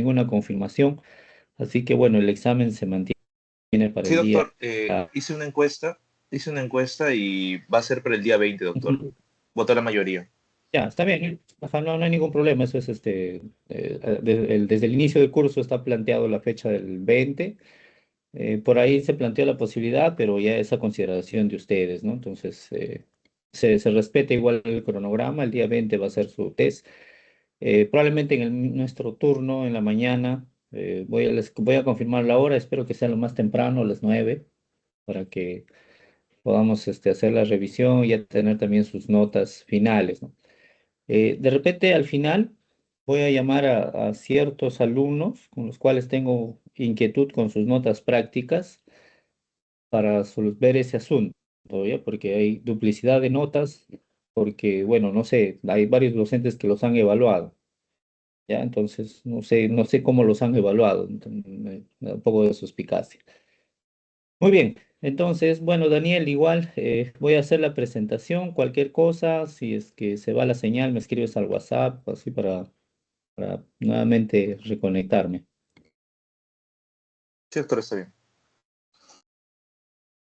ninguna confirmación. Así que bueno, el examen se mantiene para Sí, el día. doctor, hice una encuesta y va a ser para el día 20, doctor. Ujú. Votó la mayoría. Ya, está bien. Ajá, no, no hay ningún problema. Eso es desde el inicio del curso está planteado la fecha del 20. Por ahí se planteó la posibilidad, pero ya es a consideración de ustedes, ¿no? Entonces, se respeta igual el cronograma. El día 20 va a ser su test. Probablemente en nuestro turno, en la mañana, voy a confirmar la hora. Espero que sea lo más temprano, a las 9, para que podamos hacer la revisión y ya tener también sus notas finales, ¿no? De repente, al final, voy a llamar a ciertos alumnos con los cuales tengo inquietud con sus notas prácticas para ver ese asunto, ¿ya? Porque hay duplicidad de notas, porque, bueno, no sé, hay varios docentes que los han evaluado, ¿ya? Entonces, no sé cómo los han evaluado, entonces, me da un poco de suspicacia. Muy bien, entonces, bueno, Daniel, igual voy a hacer la presentación, cualquier cosa, si es que se va la señal, me escribes al WhatsApp, así para nuevamente reconectarme. Sí, doctor, está bien.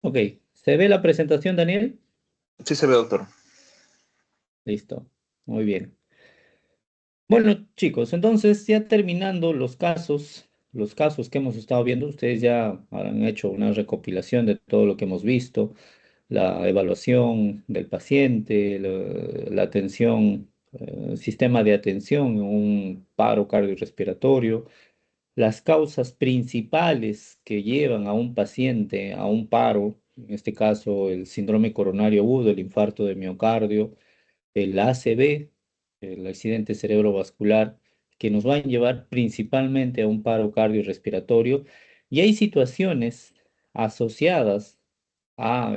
Ok, ¿se ve la presentación, Daniel? Sí se ve, doctor. Listo, muy bien. Bueno, chicos, entonces ya terminando los casos que hemos estado viendo, ustedes ya han hecho una recopilación de todo lo que hemos visto, la evaluación del paciente, la atención, sistema de atención en un paro cardiorrespiratorio, las causas principales que llevan a un paciente a un paro, en este caso el síndrome coronario agudo, el infarto de miocardio, el ACV, el accidente cerebrovascular, que nos van a llevar principalmente a un paro cardiorrespiratorio. Y hay situaciones asociadas a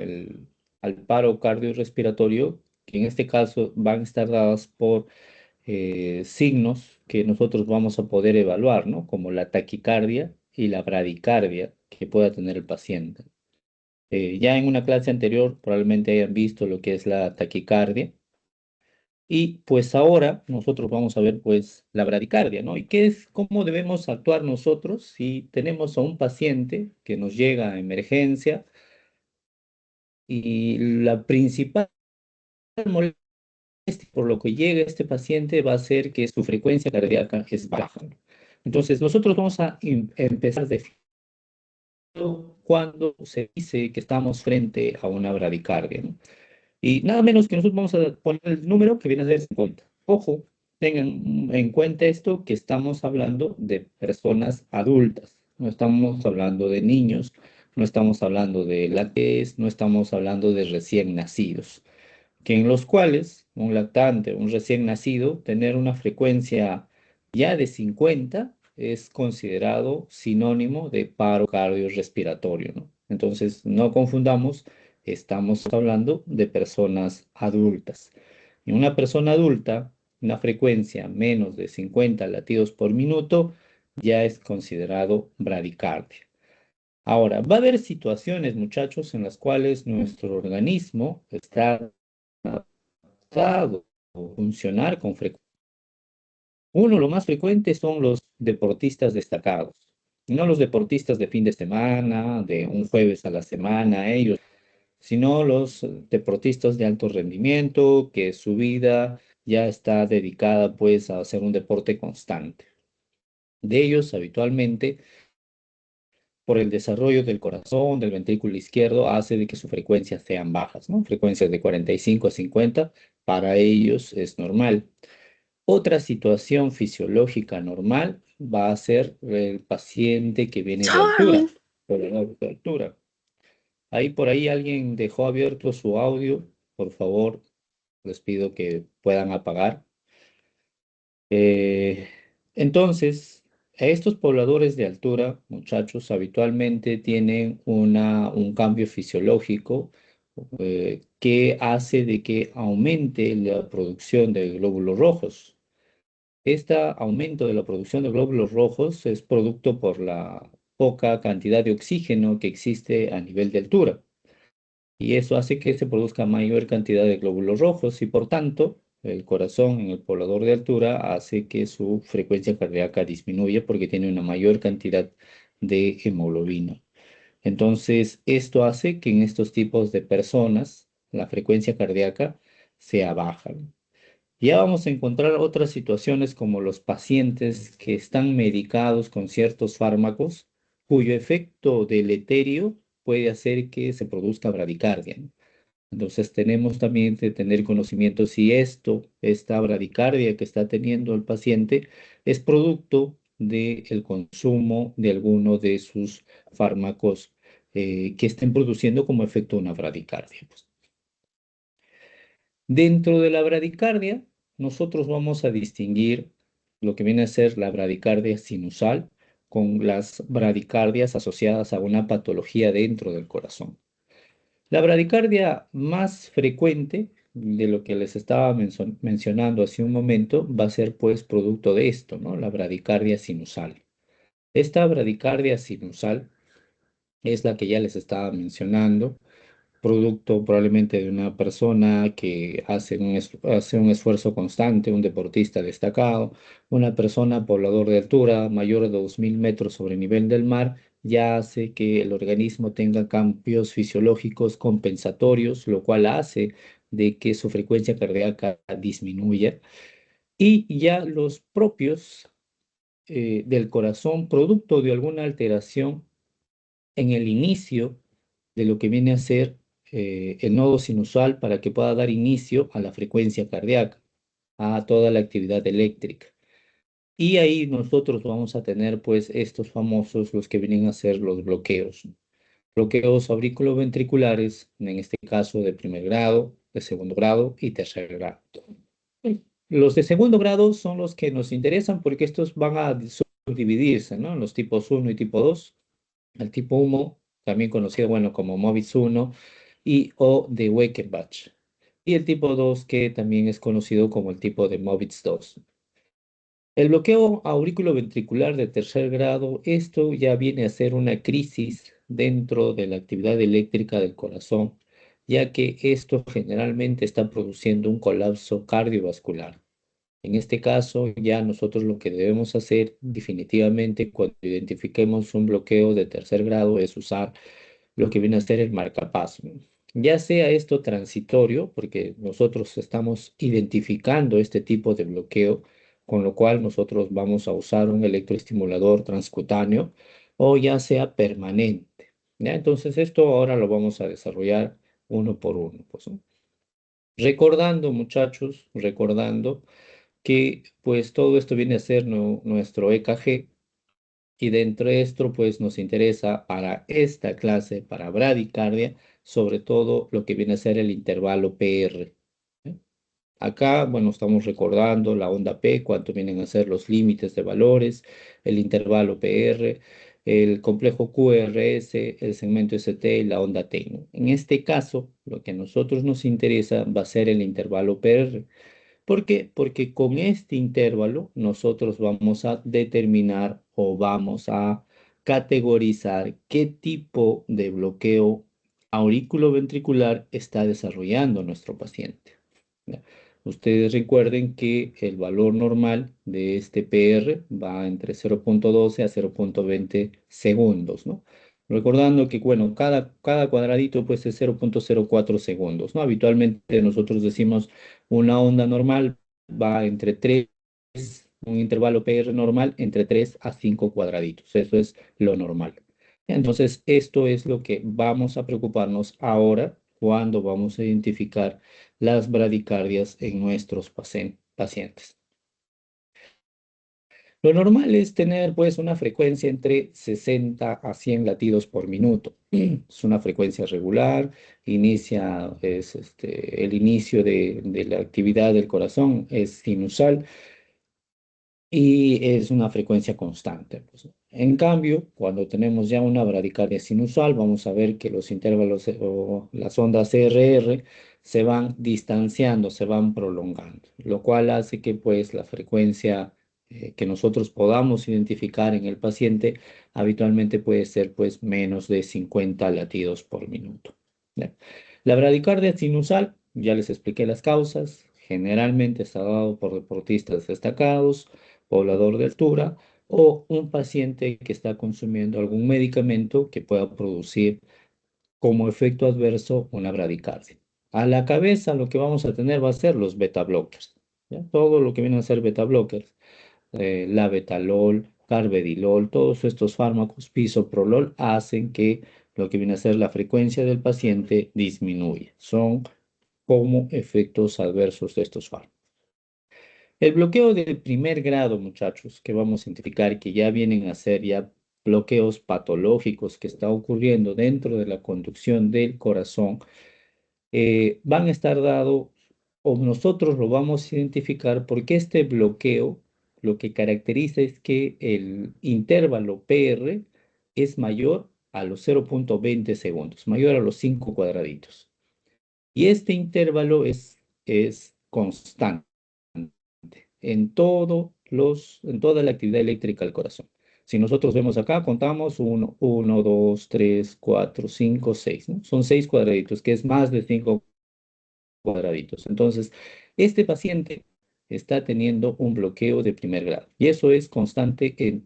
al paro cardiorrespiratorio, que en este caso van a estar dadas por signos que nosotros vamos a poder evaluar, ¿no? Como la taquicardia y la bradicardia que pueda tener el paciente. Ya en una clase anterior probablemente hayan visto lo que es la taquicardia. Y pues ahora nosotros vamos a ver pues la bradicardia, ¿no? ¿Y qué es, cómo debemos actuar nosotros si tenemos a un paciente que nos llega a emergencia y la principal molestia por lo que llega este paciente va a ser que su frecuencia cardíaca es baja? Entonces nosotros vamos a empezar definiendo cuando se dice que estamos frente a una bradicardia, ¿no? Y nada menos que nosotros vamos a poner el número que viene a ser 50. Ojo, tengan en cuenta esto que estamos hablando de personas adultas, no estamos hablando de niños, no estamos hablando de lactantes, no estamos hablando de recién nacidos, que en los cuales un lactante, un recién nacido, tener una frecuencia ya de 50 es considerado sinónimo de paro cardiorrespiratorio, ¿no? Entonces, no confundamos, estamos hablando de personas adultas. En una persona adulta, una frecuencia menos de 50 latidos por minuto ya es considerado bradicardia. Ahora, va a haber situaciones, muchachos, en las cuales nuestro organismo está adaptado a funcionar con frecuencia. Uno, lo más frecuente son los deportistas destacados, no los deportistas de fin de semana, de un jueves a la semana, ellos, sino los deportistas de alto rendimiento, que su vida ya está dedicada pues a hacer un deporte constante. De ellos, habitualmente, por el desarrollo del corazón, del ventrículo izquierdo, hace de que sus frecuencias sean bajas, ¿no? Frecuencias de 45 a 50, para ellos es normal. Otra situación fisiológica normal va a ser el paciente que viene de altura, problemas de altura. Ahí por ahí alguien dejó abierto su audio, por favor, les pido que puedan apagar. Eh, entonces, estos pobladores de altura, muchachos, habitualmente tienen un cambio fisiológico que hace de que aumente la producción de glóbulos rojos. Este aumento de la producción de glóbulos rojos es producto por la poca cantidad de oxígeno que existe a nivel de altura. Y eso hace que se produzca mayor cantidad de glóbulos rojos y por tanto el corazón en el poblador de altura hace que su frecuencia cardíaca disminuya porque tiene una mayor cantidad de hemoglobina. Entonces, esto hace que en estos tipos de personas la frecuencia cardíaca sea baja. Ya vamos a encontrar otras situaciones como los pacientes que están medicados con ciertos fármacos cuyo efecto deleterio puede hacer que se produzca bradicardia, ¿no? Entonces tenemos también que tener conocimiento si esta bradicardia que está teniendo el paciente, es producto del consumo de alguno de sus fármacos que estén produciendo como efecto una bradicardia, pues. Dentro de la bradicardia, nosotros vamos a distinguir lo que viene a ser la bradicardia sinusal con las bradicardias asociadas a una patología dentro del corazón. La bradicardia más frecuente de lo que les estaba mencionando hace un momento va a ser pues producto de esto, ¿no? La bradicardia sinusal. Esta bradicardia sinusal es la que ya les estaba mencionando, producto probablemente de una persona que hace un esfuerzo constante, un deportista destacado, una persona poblador de altura mayor de 2000 metros sobre nivel del mar, ya hace que el organismo tenga cambios fisiológicos compensatorios, lo cual hace de que su frecuencia cardíaca disminuya. Y ya los propios del corazón, producto de alguna alteración en el inicio de lo que viene a ser el nodo sinusal para que pueda dar inicio a la frecuencia cardíaca, a toda la actividad eléctrica. Y ahí nosotros vamos a tener pues estos famosos, los que vienen a ser los bloqueos. Bloqueos auriculoventriculares, en este caso de primer grado, de segundo grado y tercer grado. Los de segundo grado son los que nos interesan porque estos van a subdividirse, ¿no? Los tipos 1 y tipo 2. El tipo 1, también conocido, bueno, como Mobitz 1 y o de Wekenbach. Y el tipo 2, que también es conocido como el tipo de Mobitz 2. El bloqueo auriculoventricular de tercer grado, esto ya viene a ser una crisis dentro de la actividad eléctrica del corazón, ya que esto generalmente está produciendo un colapso cardiovascular. En este caso, ya nosotros lo que debemos hacer definitivamente cuando identifiquemos un bloqueo de tercer grado es usar lo que viene a ser el marcapaso. Ya sea esto transitorio, porque nosotros estamos identificando este tipo de bloqueo, con lo cual nosotros vamos a usar un electroestimulador transcutáneo, o ya sea permanente. ¿Ya? Entonces esto ahora lo vamos a desarrollar uno por uno, pues, ¿no? Recordando, muchachos, recordando que pues todo esto viene a ser nuestro EKG, y dentro de esto pues nos interesa para esta clase, para bradicardia, sobre todo lo que viene a ser el intervalo PR. ¿Eh? Acá, bueno, estamos recordando la onda P, cuánto vienen a ser los límites de valores, el intervalo PR, el complejo QRS, el segmento ST y la onda T, ¿no? En este caso, lo que a nosotros nos interesa va a ser el intervalo PR. ¿Por qué? Porque con este intervalo nosotros vamos a determinar o vamos a categorizar qué tipo de bloqueo auriculoventricular está desarrollando nuestro paciente. ¿Ya? Ustedes recuerden que el valor normal de este PR va entre 0,12 a 0,20 segundos, ¿no? Recordando que, bueno, cada cuadradito pues es 0,04 segundos, ¿no? Habitualmente nosotros decimos una onda normal va entre 3, un intervalo PR normal entre 3 a 5 cuadraditos. Eso es lo normal. Entonces, esto es lo que vamos a preocuparnos ahora cuando vamos a identificar las bradicardias en nuestros pacientes. Lo normal es tener pues una frecuencia entre 60 a 100 latidos por minuto. Es una frecuencia regular, el inicio de la actividad del corazón es sinusal y es una frecuencia constante, pues, ¿no? En cambio, cuando tenemos ya una bradicardia sinusal, vamos a ver que los intervalos o las ondas CRR se van distanciando, se van prolongando, lo cual hace que pues la frecuencia que nosotros podamos identificar en el paciente habitualmente puede ser pues menos de 50 latidos por minuto. ¿Ya? La bradicardia sinusal, ya les expliqué las causas, generalmente está dado por deportistas destacados, poblador de altura o un paciente que está consumiendo algún medicamento que pueda producir como efecto adverso una bradicardia. A la cabeza lo que vamos a tener va a ser los beta blockers, ¿ya? Todo lo que viene a ser beta blockers, labetalol, carvedilol, todos estos fármacos, bisoprolol, hacen que lo que viene a ser la frecuencia del paciente disminuya. Son como efectos adversos de estos fármacos. El bloqueo de primer grado, muchachos, que vamos a identificar que ya vienen a ser ya bloqueos patológicos que está ocurriendo dentro de la conducción del corazón, van a estar dados, o nosotros lo vamos a identificar porque este bloqueo lo que caracteriza es que el intervalo PR es mayor a los 0,20 segundos, mayor a los 5 cuadraditos. Y este intervalo es constante en toda la actividad eléctrica del corazón. Si nosotros vemos acá, contamos 1, 2, 3, 4, 5, 6, ¿no? Son 6 cuadraditos, que es más de 5 cuadraditos. Entonces, este paciente está teniendo un bloqueo de primer grado y eso es constante en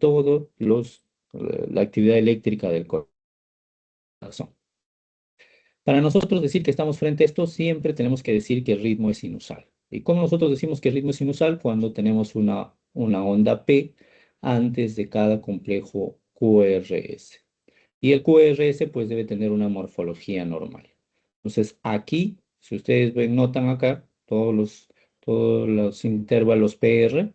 la actividad eléctrica del corazón. Para nosotros decir que estamos frente a esto, siempre tenemos que decir que el ritmo es sinusal. ¿Y cómo nosotros decimos que el ritmo es sinusal? Cuando tenemos una onda P antes de cada complejo QRS. Y el QRS pues debe tener una morfología normal. Entonces aquí, si ustedes ven, notan acá todos los intervalos PR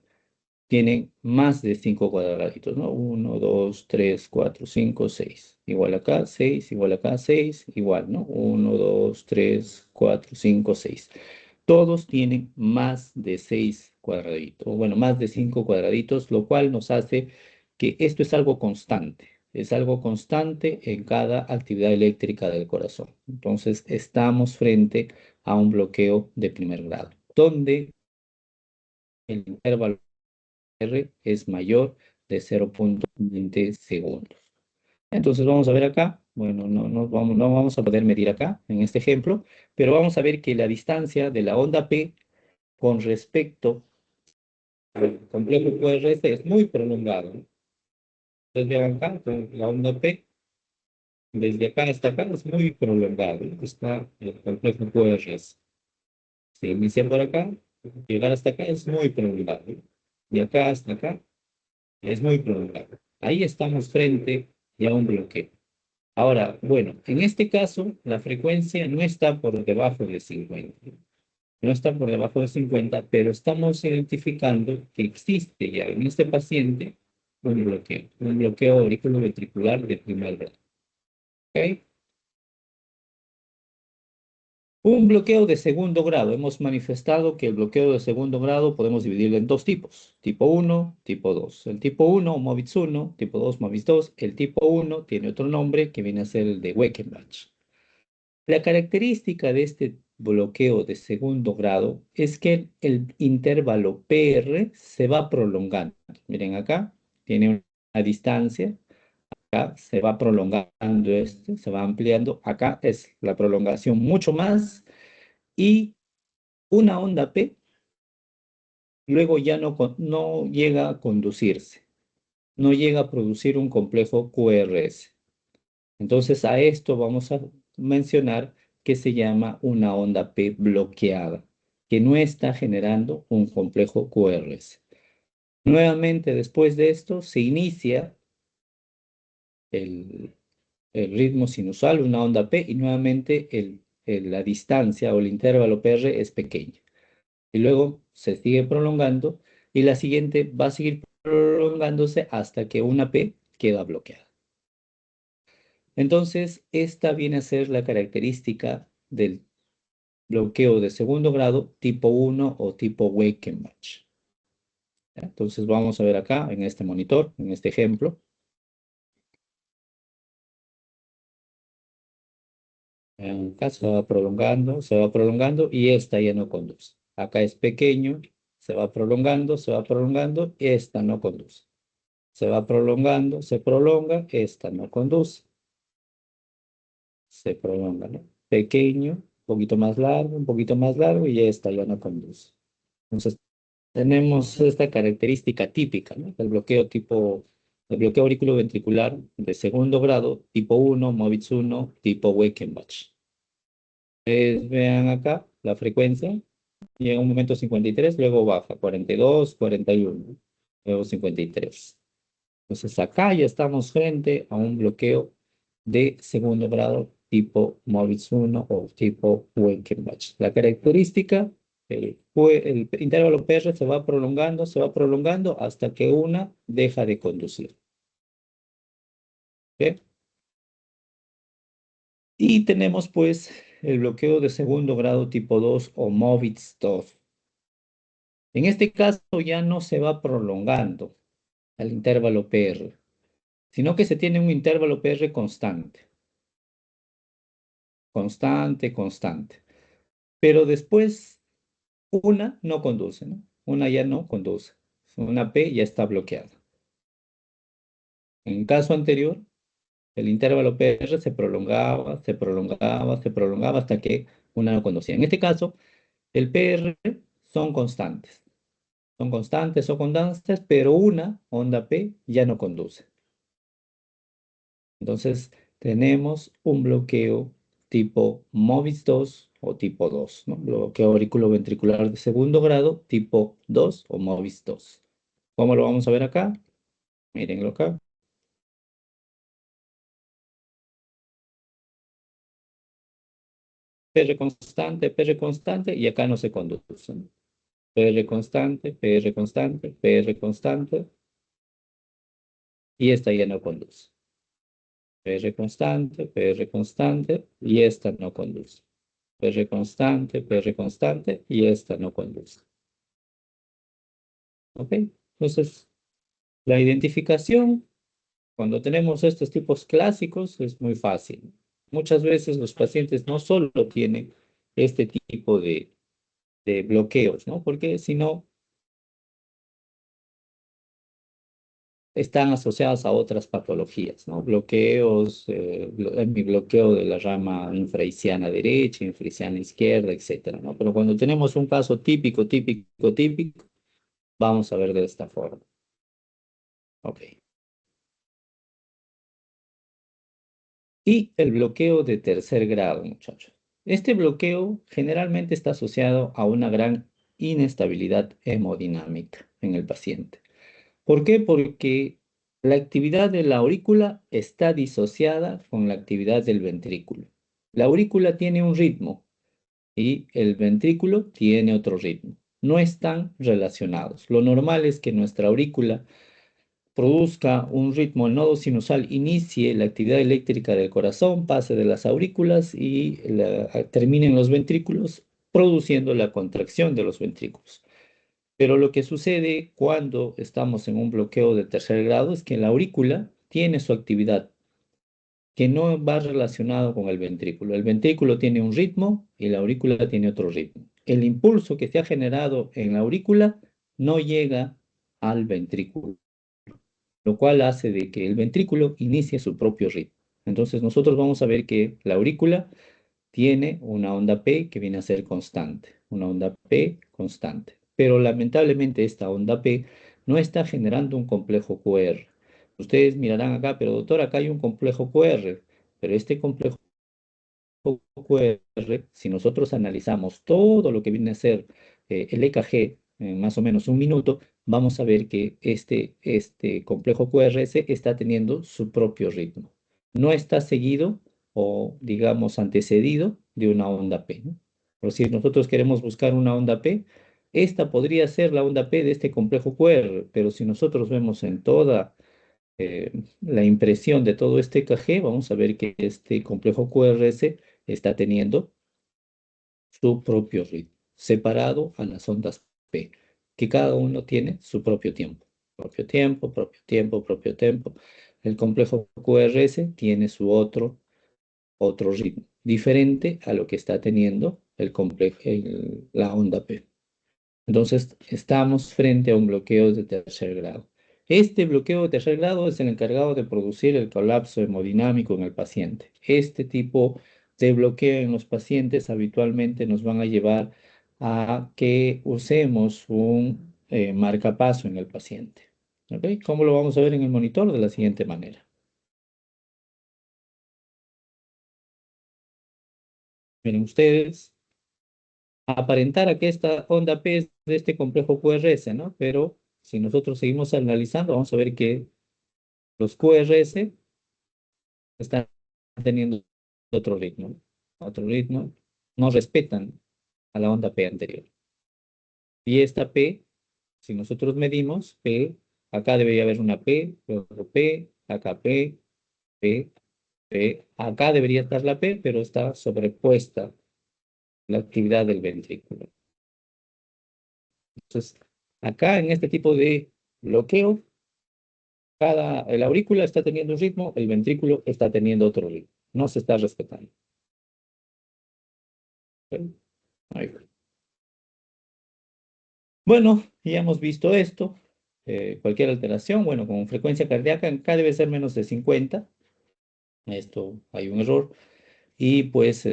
tienen más de 5 cuadraditos, ¿no? 1, 2, 3, 4, 5, 6. Igual acá, 6, igual acá, 6, igual, ¿no? 1, 2, 3, 4, 5, 6. Todos tienen más de 6 cuadraditos, o bueno, más de 5 cuadraditos, lo cual nos hace que esto es algo constante. Es algo constante en cada actividad eléctrica del corazón. Entonces, estamos frente a un bloqueo de primer grado, donde el intervalo R es mayor de 0,20 segundos. Entonces vamos a ver acá, bueno, no vamos a poder medir acá en este ejemplo, pero vamos a ver que la distancia de la onda P con respecto al complejo QRS es muy prolongado, ¿no? Ustedes vean acá, la onda P desde acá hasta acá es muy prolongado, ¿no? Está el complejo QRS. Si inicia por acá, llegar hasta acá es muy prolongado, ¿no? De acá hasta acá es muy prolongado. Ahí estamos frente ya a un bloqueo. Ahora, bueno, en este caso, la frecuencia no está por debajo de 50. No está por debajo de 50, pero estamos identificando que existe ya en este paciente un bloqueo auriculoventricular de primer grado. ¿Ok? Un bloqueo de segundo grado. Hemos manifestado que el bloqueo de segundo grado podemos dividirlo en dos tipos, tipo 1, tipo 2. El tipo 1, MOVITS 1, tipo 2, MOVITS 2. El tipo 1 tiene otro nombre que viene a ser el de Weckenbach. La característica de este bloqueo de segundo grado es que el intervalo PR se va prolongando. Miren acá, tiene una distancia, acá se va prolongando este, se va ampliando. Acá es la prolongación mucho más y una onda P luego ya no llega a conducirse, no llega a producir un complejo QRS. Entonces a esto vamos a mencionar que se llama una onda P bloqueada, que no está generando un complejo QRS. Nuevamente, después de esto, se inicia el, el ritmo sinusal, una onda P, y nuevamente la distancia o el intervalo PR es pequeño. Y luego se sigue prolongando y la siguiente va a seguir prolongándose hasta que una P queda bloqueada. Entonces, esta viene a ser la característica del bloqueo de segundo grado tipo 1 o tipo Weckenbach. ¿Ya? Entonces, vamos a ver acá en este monitor, en este ejemplo. Acá se va prolongando y esta ya no conduce. Acá es pequeño, se va prolongando, esta no conduce. Se va prolongando, se prolonga, esta no conduce. Se prolonga, ¿no? Pequeño, un poquito más largo y esta ya no conduce. Entonces, tenemos esta característica típica, ¿no? El bloqueo auriculoventricular de segundo grado, tipo 1, Movitz 1, tipo Weichenbach. Vean acá la frecuencia, llega un momento 53, luego baja 42, 41, luego 53. Entonces acá ya estamos frente a un bloqueo de segundo grado tipo Moritz 1 o tipo Weichenbach. La característica, el intervalo PR se va prolongando hasta que una deja de conducir. ¿Ok? Y tenemos pues el bloqueo de segundo grado tipo 2 o Movitz 2. En este caso ya no se va prolongando al intervalo PR, sino que se tiene un intervalo PR constante, constante, constante. Pero después una no conduce, ¿no? Una ya no conduce. Una P ya está bloqueada. En el caso anterior, el intervalo PR se prolongaba, se prolongaba, se prolongaba hasta que una no conducía. En este caso, el PR son constantes o constantes, pero una onda P ya no conduce. Entonces, tenemos un bloqueo tipo MOVIS 2 o tipo 2, ¿no? Bloqueo auriculoventricular de segundo grado, tipo 2 o MOVIS 2. ¿Cómo lo vamos a ver acá? Mírenlo acá. PR constante, y acá no se conduce, ¿no? PR constante, PR constante, PR constante, y esta ya no conduce. PR constante, y esta no conduce. PR constante, y esta no conduce. ¿Ok? Entonces, la identificación, cuando tenemos estos tipos clásicos, es muy fácil. Muchas veces los pacientes no solo tienen este tipo de bloqueos, ¿no? Porque si no, están asociadas a otras patologías, ¿no? Bloqueos, mi bloqueo de la rama infraisciana derecha, infraisciana izquierda, etcétera, ¿no? Pero cuando tenemos un caso típico, típico, típico, vamos a ver de esta forma. Ok. Y el bloqueo de tercer grado, muchachos. Este bloqueo generalmente está asociado a una gran inestabilidad hemodinámica en el paciente. ¿Por qué? Porque la actividad de la aurícula está disociada con la actividad del ventrículo. La aurícula tiene un ritmo y el ventrículo tiene otro ritmo. No están relacionados. Lo normal es que nuestra aurícula produzca un ritmo, el nodo sinusal inicie la actividad eléctrica del corazón, pase de las aurículas y termine en los ventrículos, produciendo la contracción de los ventrículos. Pero lo que sucede cuando estamos en un bloqueo de tercer grado es que la aurícula tiene su actividad que no va relacionado con el ventrículo. El ventrículo tiene un ritmo y la aurícula tiene otro ritmo. El impulso que se ha generado en la aurícula no llega al ventrículo, lo cual hace de que el ventrículo inicie su propio ritmo. Entonces nosotros vamos a ver que la aurícula tiene una onda P que viene a ser constante, una onda P constante. Pero lamentablemente esta onda P no está generando un complejo QR. Ustedes mirarán acá, pero doctor, acá hay un complejo QR, pero este complejo QR, si nosotros analizamos todo lo que viene a ser el EKG en más o menos un minuto, vamos a ver que este complejo QRS está teniendo su propio ritmo. No está seguido o, digamos, antecedido de una onda P, ¿no? Por si nosotros queremos buscar una onda P, esta podría ser la onda P de este complejo QR, pero si nosotros vemos en toda la impresión de todo este EKG, vamos a ver que este complejo QRS está teniendo su propio ritmo, separado a las ondas P, que cada uno tiene su propio tiempo. Propio tiempo, propio tiempo, propio tiempo. El complejo QRS tiene su otro ritmo, diferente a lo que está teniendo la onda P. Entonces, estamos frente a un bloqueo de tercer grado. Este bloqueo de tercer grado es el encargado de producir el colapso hemodinámico en el paciente. Este tipo de bloqueo en los pacientes habitualmente nos van a llevar a que usemos un marcapaso en el paciente. ¿Ok? ¿Cómo lo vamos a ver en el monitor? De la siguiente manera. Miren ustedes, aparentara que esta onda P es de este complejo QRS, ¿no? Pero si nosotros seguimos analizando, vamos a ver que los QRS están teniendo otro ritmo, no respetan a la onda P anterior. Y esta P, si nosotros medimos P, acá debería haber una P, luego P, acá P, P, P, acá debería estar la P, pero está sobrepuesta la actividad del ventrículo. Entonces, acá en este tipo de bloqueo, la aurícula está teniendo un ritmo, el ventrículo está teniendo otro ritmo. No se está respetando. ¿Ok? Ahí va. Bueno, ya hemos visto esto. Cualquier alteración, bueno, con frecuencia cardíaca, acá debe ser menos de 50. Esto hay un error. Y pues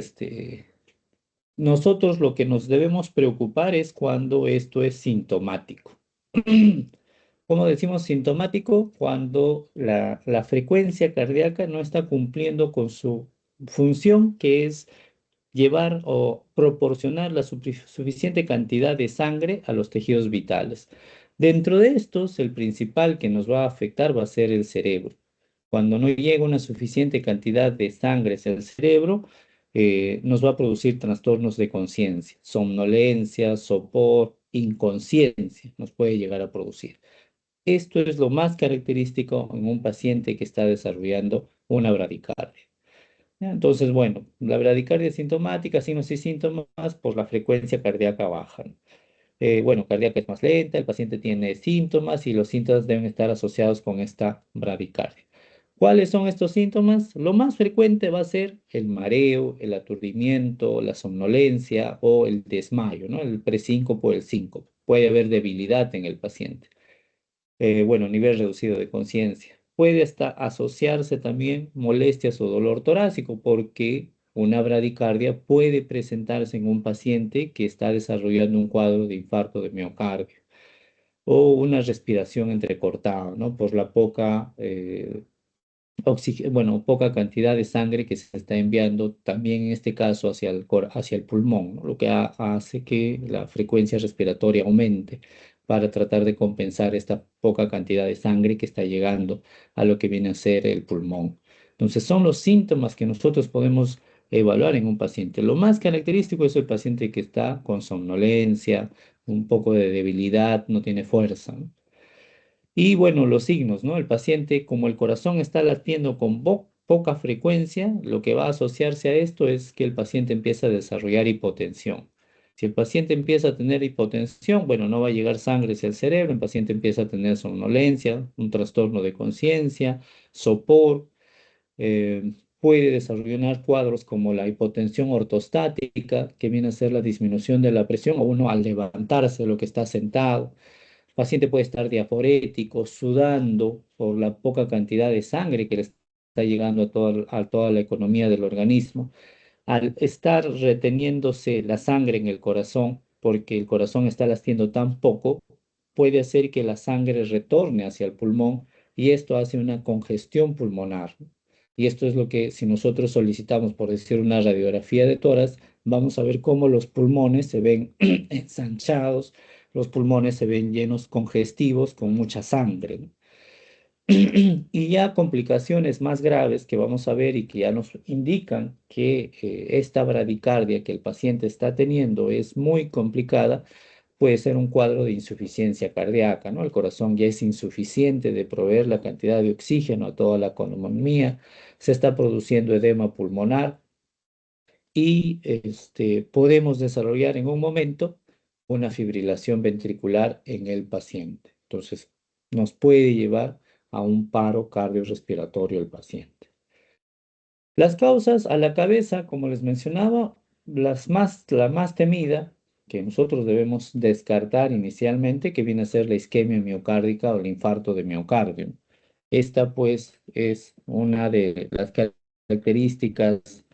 nosotros lo que nos debemos preocupar es cuando esto es sintomático. ¿Cómo decimos sintomático? Cuando la frecuencia cardíaca no está cumpliendo con su función, que es llevar o proporcionar la suficiente cantidad de sangre a los tejidos vitales. Dentro de estos, el principal que nos va a afectar va a ser el cerebro. Cuando no llega una suficiente cantidad de sangre hacia el cerebro, nos va a producir trastornos de conciencia, somnolencia, sopor, inconsciencia, nos puede llegar a producir. Esto es lo más característico en un paciente que está desarrollando una bradicardia. ¿Ya? Entonces, bueno, la bradicardia sintomática, signos y síntomas por la frecuencia cardíaca baja, ¿no? Bueno, cardíaca es más lenta, el paciente tiene síntomas y los síntomas deben estar asociados con esta bradicardia. ¿Cuáles son estos síntomas? Lo más frecuente va a ser el mareo, el aturdimiento, la somnolencia o el desmayo, ¿no? El presíncope o el síncope. Puede haber debilidad en el paciente. Bueno, nivel reducido de conciencia. Puede hasta asociarse también molestias o dolor torácico, porque una bradicardia puede presentarse en un paciente que está desarrollando un cuadro de infarto de miocardio o una respiración entrecortada, ¿no? Por la poca bueno, poca cantidad de sangre que se está enviando también en este caso hacia el pulmón, ¿no? Lo que hace que la frecuencia respiratoria aumente para tratar de compensar esta poca cantidad de sangre que está llegando a lo que viene a ser el pulmón. Entonces, son los síntomas que nosotros podemos evaluar en un paciente. Lo más característico es el paciente que está con somnolencia, un poco de debilidad, no tiene fuerza, ¿no? Y bueno, los signos, ¿no? El paciente, como el corazón está latiendo con poca frecuencia, lo que va a asociarse a esto es que el paciente empieza a desarrollar hipotensión. Si el paciente empieza a tener hipotensión, bueno, no va a llegar sangre hacia el cerebro, el paciente empieza a tener somnolencia, un trastorno de conciencia, sopor, puede desarrollar cuadros como la hipotensión ortostática, que viene a ser la disminución de la presión, o uno al levantarse de lo que está sentado. El paciente puede estar diaforético, sudando por la poca cantidad de sangre que le está llegando a toda la economía del organismo. Al estar reteniéndose la sangre en el corazón, porque el corazón está latiendo tan poco, puede hacer que la sangre retorne hacia el pulmón y esto hace una congestión pulmonar. Y esto es lo que si nosotros solicitamos, por decir, una radiografía de tórax, vamos a ver cómo los pulmones se ven ensanchados, los pulmones se ven llenos congestivos con mucha sangre, ¿no? Y ya complicaciones más graves que vamos a ver y que ya nos indican que esta bradicardia que el paciente está teniendo es muy complicada, puede ser un cuadro de insuficiencia cardíaca, ¿no? El corazón ya es insuficiente de proveer la cantidad de oxígeno a toda la economía, se está produciendo edema pulmonar y podemos desarrollar en un momento una fibrilación ventricular en el paciente. Entonces, nos puede llevar a un paro cardiorrespiratorio el paciente. Las causas a la cabeza, como les mencionaba, la más temida que nosotros debemos descartar inicialmente, que viene a ser la isquemia miocárdica o el infarto de miocardio. Esta, pues, es una de las características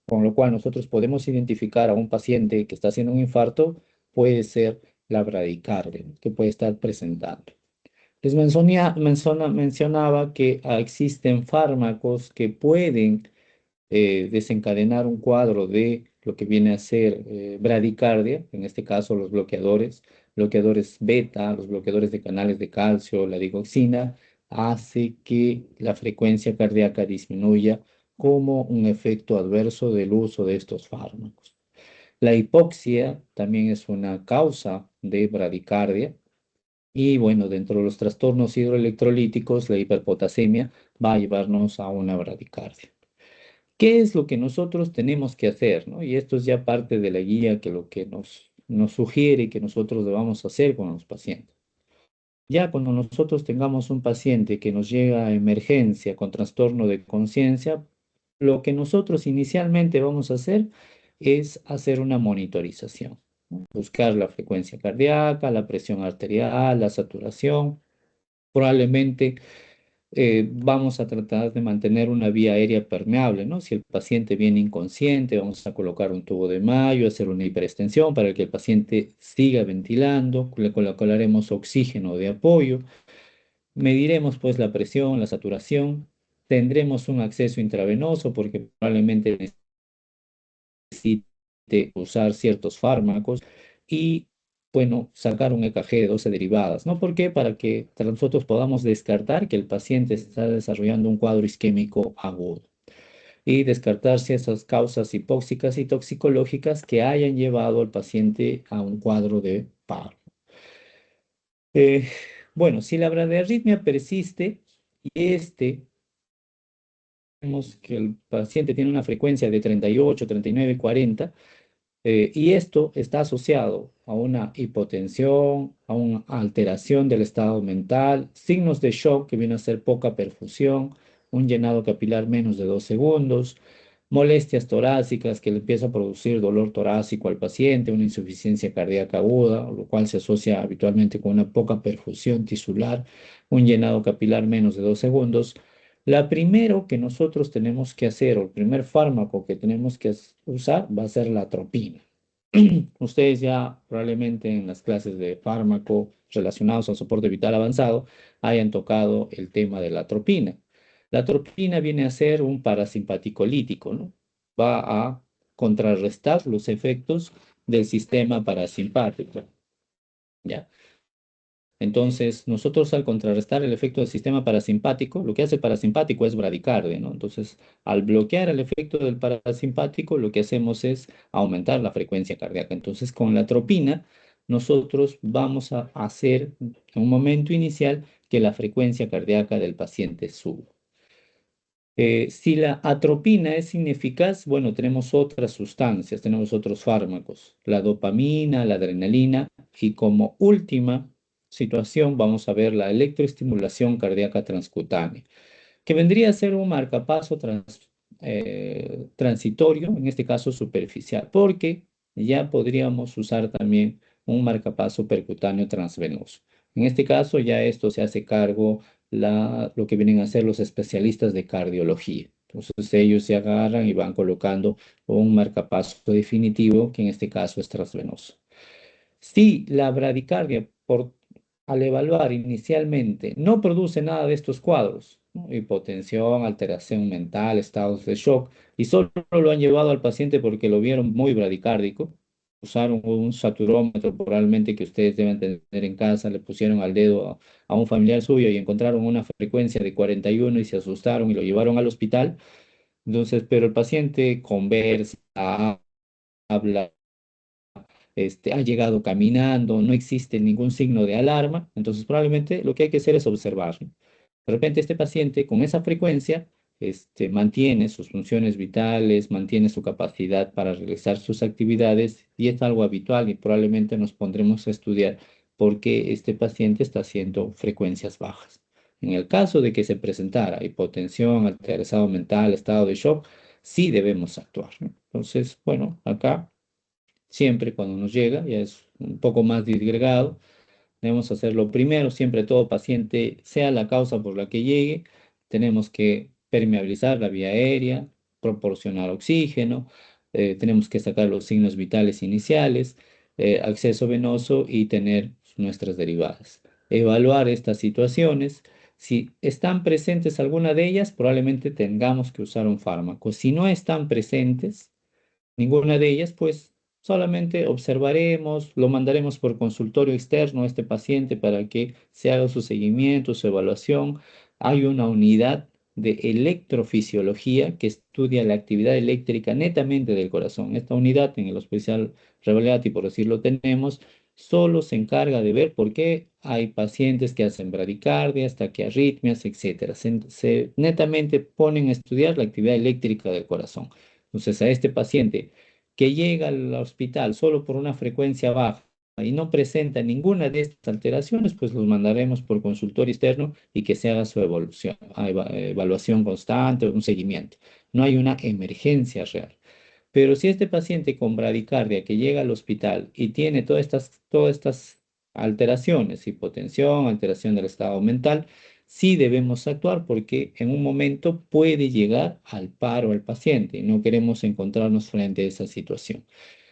con lo cual nosotros podemos identificar a un paciente que está haciendo un infarto, puede ser la bradicardia que puede estar presentando. Mencionaba que existen fármacos que pueden desencadenar un cuadro de lo que viene a ser bradicardia, en este caso los bloqueadores beta, los bloqueadores de canales de calcio, la digoxina, hace que la frecuencia cardíaca disminuya como un efecto adverso del uso de estos fármacos. La hipoxia también es una causa de bradicardia. Y bueno, dentro de los trastornos hidroelectrolíticos, la hiperpotasemia va a llevarnos a una bradicardia. ¿Qué es lo que nosotros tenemos que hacer, no? Y esto es ya parte de la guía que lo que nos sugiere que nosotros debamos hacer con los pacientes. Ya cuando nosotros tengamos un paciente que nos llega a emergencia con trastorno de conciencia, lo que nosotros inicialmente vamos a hacer es hacer una monitorización, ¿no? Buscar la frecuencia cardíaca, la presión arterial, la saturación. Probablemente vamos a tratar de mantener una vía aérea permeable, ¿no? Si el paciente viene inconsciente, vamos a colocar un tubo de mayo, hacer una hiperextensión para que el paciente siga ventilando, le colocaremos oxígeno de apoyo, mediremos pues la presión, la saturación, tendremos un acceso intravenoso porque probablemente necesite usar ciertos fármacos y, bueno, sacar un EKG de 12 derivadas, ¿no? ¿Por qué? Para que nosotros podamos descartar que el paciente está desarrollando un cuadro isquémico agudo y descartar si esas causas hipóxicas y toxicológicas que hayan llevado al paciente a un cuadro de paro. Eh, bueno, si la bradiarritmia persiste y vemos que el paciente tiene una frecuencia de 38, 39, 40, y esto está asociado a una hipotensión, a una alteración del estado mental, signos de shock que viene a ser poca perfusión, un llenado capilar menos de 2 segundos, molestias torácicas que le empieza a producir dolor torácico al paciente, una insuficiencia cardíaca aguda, lo cual se asocia habitualmente con una poca perfusión tisular, un llenado capilar menos de 2 segundos. La primero que nosotros tenemos que hacer, o el primer fármaco que tenemos que usar, va a ser la atropina. Ustedes ya probablemente en las clases de fármaco relacionados al soporte vital avanzado hayan tocado el tema de la atropina. La atropina viene a ser un parasimpático lítico, ¿no? Va a contrarrestar los efectos del sistema parasimpático, ¿ya? Entonces, nosotros al contrarrestar el efecto del sistema parasimpático, lo que hace el parasimpático es bradicardia, ¿no? Entonces, al bloquear el efecto del parasimpático, lo que hacemos es aumentar la frecuencia cardíaca. Entonces, con la atropina, nosotros vamos a hacer en un momento inicial que la frecuencia cardíaca del paciente suba. Si la atropina es ineficaz, bueno, tenemos otras sustancias, tenemos otros fármacos, la dopamina, la adrenalina y como última situación vamos a ver la electroestimulación cardíaca transcutánea, que vendría a ser un marcapaso transitorio, en este caso superficial, porque ya podríamos usar también un marcapaso percutáneo transvenoso. En este caso ya esto se hace cargo lo que vienen a ser los especialistas de cardiología. Entonces ellos se agarran y van colocando un marcapaso definitivo, que en este caso es transvenoso. Si la bradicardia, al evaluar inicialmente, no produce nada de estos cuadros, ¿no? Hipotensión, alteración mental, estados de shock, y solo lo han llevado al paciente porque lo vieron muy bradicárdico, usaron un saturómetro probablemente que ustedes deben tener en casa, le pusieron al dedo a un familiar suyo y encontraron una frecuencia de 41 y se asustaron y lo llevaron al hospital. Entonces, pero el paciente conversa, habla, ha llegado caminando, no existe ningún signo de alarma, entonces probablemente lo que hay que hacer es observar, ¿no? De repente este paciente con esa frecuencia mantiene sus funciones vitales, mantiene su capacidad para realizar sus actividades y es algo habitual y probablemente nos pondremos a estudiar por qué este paciente está haciendo frecuencias bajas. En el caso de que se presentara hipotensión, alterado mental, estado de shock, sí debemos actuar, ¿no? Entonces, bueno, acá siempre cuando nos llega, ya es un poco más disgregado, debemos hacerlo primero, siempre todo paciente, sea la causa por la que llegue, tenemos que permeabilizar la vía aérea, proporcionar oxígeno, tenemos que sacar los signos vitales iniciales, acceso venoso y tener nuestras derivadas. Evaluar estas situaciones. Si están presentes alguna de ellas, probablemente tengamos que usar un fármaco. Si no están presentes, ninguna de ellas, pues solamente observaremos, lo mandaremos por consultorio externo a este paciente para que se haga su seguimiento, su evaluación. Hay una unidad de electrofisiología que estudia la actividad eléctrica netamente del corazón. Esta unidad en el Hospital Revalidati, por decirlo, tenemos, solo se encarga de ver por qué hay pacientes que hacen bradicardias, taquiarritmias, etcétera. Se netamente ponen a estudiar la actividad eléctrica del corazón. Entonces, a este paciente que llega al hospital solo por una frecuencia baja y no presenta ninguna de estas alteraciones, pues los mandaremos por consultorio externo y que se haga su evolución, evaluación constante, un seguimiento. No hay una emergencia real. Pero si este paciente con bradicardia que llega al hospital y tiene todas estas alteraciones, hipotensión, alteración del estado mental, sí debemos actuar porque en un momento puede llegar al paro el paciente y no queremos encontrarnos frente a esa situación.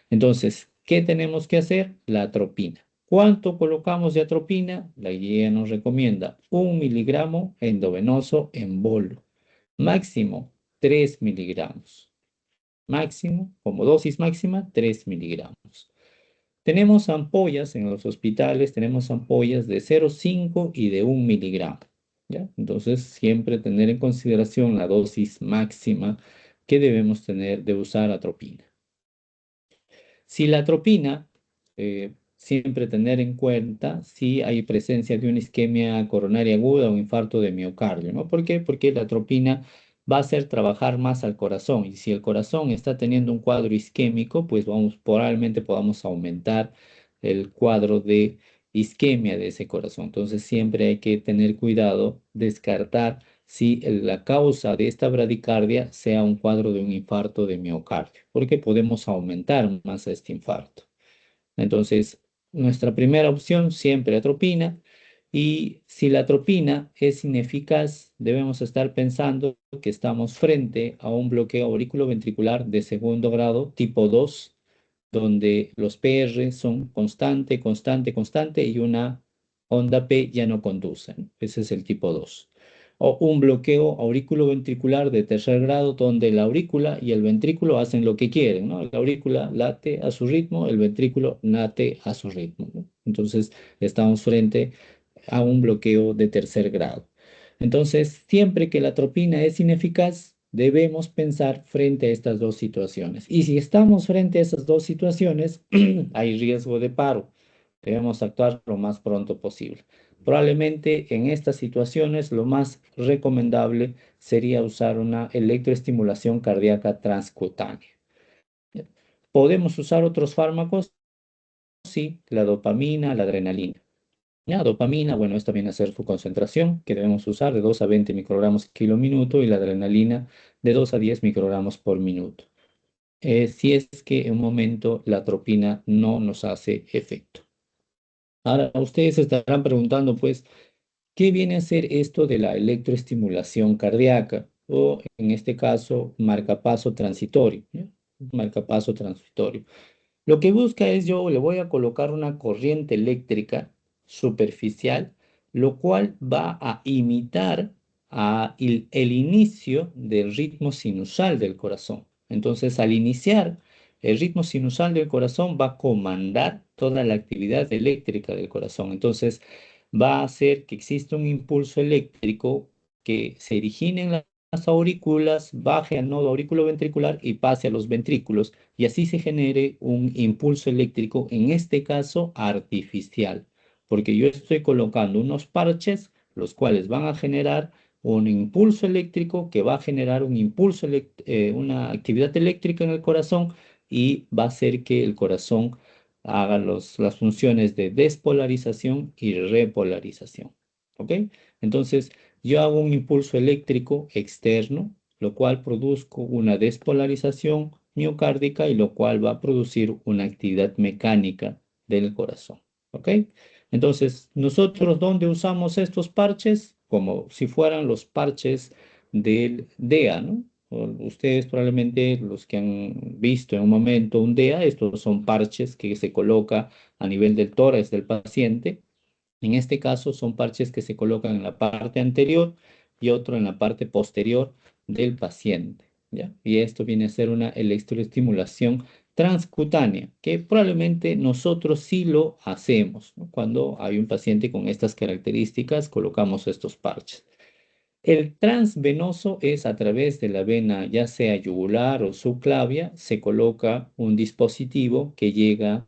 Entonces, ¿qué tenemos que hacer? La atropina. ¿Cuánto colocamos de atropina? La guía nos recomienda 1 miligramo endovenoso en bolo. Máximo 3 miligramos. Máximo, como dosis máxima, 3 miligramos. Tenemos ampollas en los hospitales, tenemos ampollas de 0,5 y de 1 miligramo. ¿Ya? Entonces, siempre tener en consideración la dosis máxima que debemos tener de usar atropina. Si la atropina, siempre tener en cuenta si hay presencia de una isquemia coronaria aguda o infarto de miocardio, ¿no? ¿Por qué? Porque la atropina va a hacer trabajar más al corazón y si el corazón está teniendo un cuadro isquémico, pues probablemente podamos aumentar el cuadro de isquemia de ese corazón. Entonces siempre hay que tener cuidado, descartar si la causa de esta bradicardia sea un cuadro de un infarto de miocardio, porque podemos aumentar más este infarto. Entonces, nuestra primera opción siempre atropina, y si la atropina es ineficaz, debemos estar pensando que estamos frente a un bloqueo auriculoventricular de segundo grado tipo 2, donde los PR son constante, constante, constante y una onda P ya no conducen. Ese es el tipo 2. O un bloqueo auriculoventricular de tercer grado, donde la aurícula y el ventrículo hacen lo que quieren, ¿no? La aurícula late a su ritmo, el ventrículo late a su ritmo, ¿no? Entonces, estamos frente a un bloqueo de tercer grado. Entonces, siempre que la atropina es ineficaz, debemos pensar frente a estas dos situaciones. Y si estamos frente a esas dos situaciones, hay riesgo de paro. Debemos actuar lo más pronto posible. Probablemente en estas situaciones lo más recomendable sería usar una electroestimulación cardíaca transcutánea. ¿Podemos usar otros fármacos? Sí, la dopamina, la adrenalina. La dopamina, bueno, esta viene a ser su concentración que debemos usar de 2 a 20 microgramos kilo minuto y la adrenalina de 2 a 10 microgramos por minuto. Si es que en un momento la atropina no nos hace efecto. Ahora, ustedes estarán preguntando, pues, ¿qué viene a ser esto de la electroestimulación cardíaca? O en este caso, marcapaso transitorio, ¿ya? Marcapaso transitorio. Lo que busca es, yo le voy a colocar una corriente eléctrica superficial, lo cual va a imitar el inicio del ritmo sinusal del corazón. Entonces, al iniciar el ritmo sinusal del corazón, va a comandar toda la actividad eléctrica del corazón. Entonces, va a hacer que exista un impulso eléctrico que se origine en las aurículas, baje al nodo auriculoventricular y pase a los ventrículos y así se genere un impulso eléctrico, en este caso artificial, porque yo estoy colocando unos parches, los cuales van a generar un impulso eléctrico que va a generar una actividad eléctrica en el corazón y va a hacer que el corazón haga las funciones de despolarización y repolarización. ¿Ok? Entonces, yo hago un impulso eléctrico externo, lo cual produzco una despolarización miocárdica y lo cual va a producir una actividad mecánica del corazón. ¿Ok? Entonces, nosotros, ¿dónde usamos estos parches? Como si fueran los parches del DEA, ¿no? Ustedes probablemente los que han visto en un momento un DEA, estos son parches que se coloca a nivel del tórax del paciente. En este caso son parches que se colocan en la parte anterior y otro en la parte posterior del paciente, ¿ya? Y esto viene a ser una electroestimulación transcutánea, que probablemente nosotros sí lo hacemos, ¿no? Cuando hay un paciente con estas características, colocamos estos parches. El transvenoso es a través de la vena, ya sea yugular o subclavia, se coloca un dispositivo que llega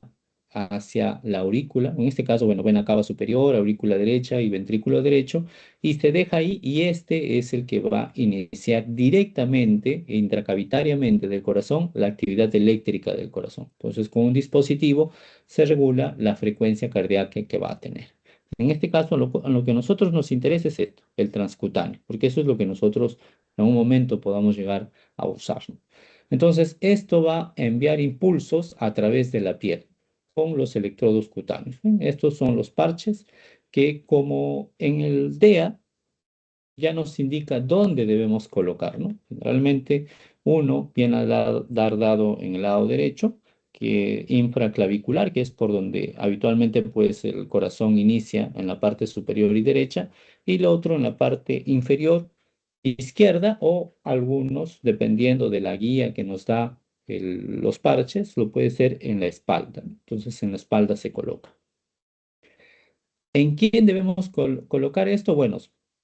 hacia la aurícula, en este caso, bueno, vena cava superior, aurícula derecha y ventrículo derecho, y se deja ahí, y este es el que va a iniciar directamente, intracavitariamente del corazón, la actividad eléctrica del corazón. Entonces, con un dispositivo se regula la frecuencia cardíaca que va a tener. En este caso, lo que a nosotros nos interesa es esto, el transcutáneo, porque eso es lo que nosotros en un momento podamos llegar a usar, ¿no? Entonces, esto va a enviar impulsos a través de la piel con los electrodos cutáneos, ¿no? Estos son los parches que, como en el DEA, ya nos indica dónde debemos colocar, ¿no? Generalmente uno viene a dar dado en el lado derecho, que infraclavicular, que es por donde habitualmente pues el corazón inicia en la parte superior y derecha, y el otro en la parte inferior izquierda, o algunos, dependiendo de la guía que nos da los parches, lo puede ser en la espalda, ¿no? Entonces en la espalda se coloca. ¿En quién debemos colocar esto? Bueno,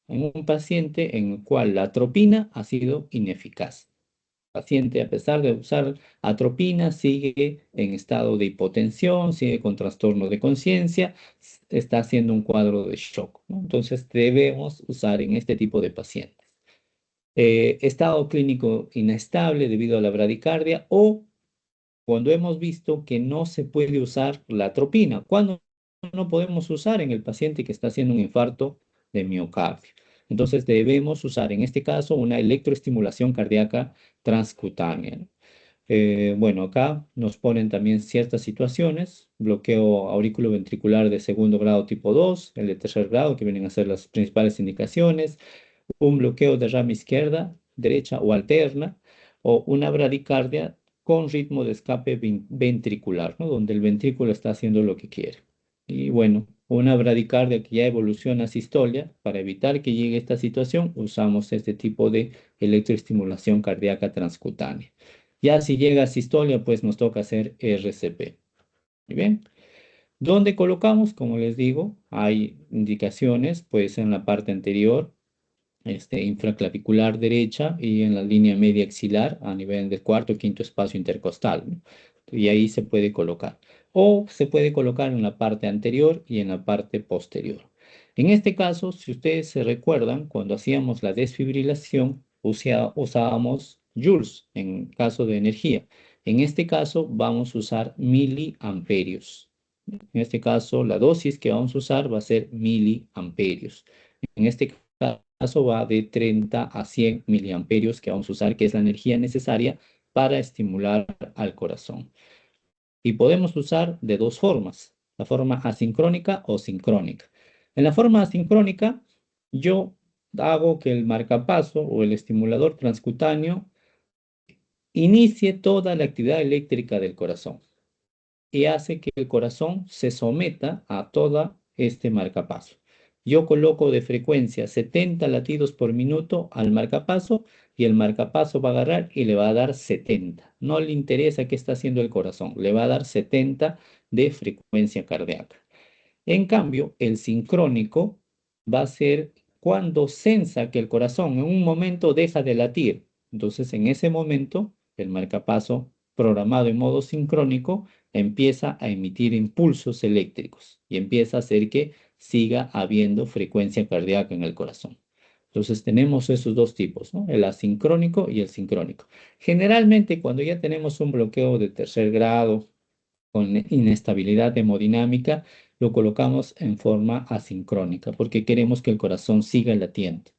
en un paciente en el cual la atropina ha sido ineficaz. El paciente, a pesar de usar atropina, sigue en estado de hipotensión, sigue con trastorno de conciencia, está haciendo un cuadro de shock, ¿no? Entonces debemos usar en este tipo de pacientes. Estado clínico inestable debido a la bradicardia, o cuando hemos visto que no se puede usar la atropina. ¿Cuándo no podemos usar? En el paciente que está haciendo un infarto de miocardio. Entonces debemos usar en este caso una electroestimulación cardíaca transcutánea, ¿no? Bueno, acá nos ponen también ciertas situaciones: bloqueo auriculoventricular de segundo grado tipo 2, el de tercer grado, que vienen a ser las principales indicaciones, un bloqueo de rama izquierda, derecha o alterna, o una bradicardia con ritmo de escape ventricular, ¿no? Donde el ventrículo está haciendo lo que quiere. Y bueno, una bradicardia que ya evoluciona a sistolia. Para evitar que llegue esta situación, usamos este tipo de electroestimulación cardíaca transcutánea. Ya si llega a sistolia, pues nos toca hacer RCP. Muy bien. ¿Dónde colocamos? Como les digo, hay indicaciones, pues en la parte anterior, infraclavicular derecha, y en la línea media axilar a nivel del cuarto o quinto espacio intercostal, ¿no? Y ahí se puede colocar. O se puede colocar en la parte anterior y en la parte posterior. En este caso, si ustedes se recuerdan, cuando hacíamos la desfibrilación, usábamos joules en caso de energía. En este caso, vamos a usar miliamperios. En este caso, la dosis que vamos a usar va a ser miliamperios. En este caso va de 30 a 100 miliamperios que vamos a usar, que es la energía necesaria para estimular al corazón. Y podemos usar de dos formas: la forma asincrónica o sincrónica. En la forma asincrónica, yo hago que el marcapaso o el estimulador transcutáneo inicie toda la actividad eléctrica del corazón y hace que el corazón se someta a todo este marcapaso. Yo coloco de frecuencia 70 latidos por minuto al marcapaso, y el marcapaso va a agarrar y le va a dar 70. No le interesa qué está haciendo el corazón, le va a dar 70 de frecuencia cardíaca. En cambio, el sincrónico va a ser cuando sensa que el corazón en un momento deja de latir. Entonces, en ese momento, el marcapaso programado en modo sincrónico empieza a emitir impulsos eléctricos y empieza a hacer que siga habiendo frecuencia cardíaca en el corazón. Entonces tenemos esos dos tipos, ¿no? El asincrónico y el sincrónico. Generalmente, cuando ya tenemos un bloqueo de tercer grado con inestabilidad hemodinámica, lo colocamos en forma asincrónica, porque queremos que el corazón siga latiendo,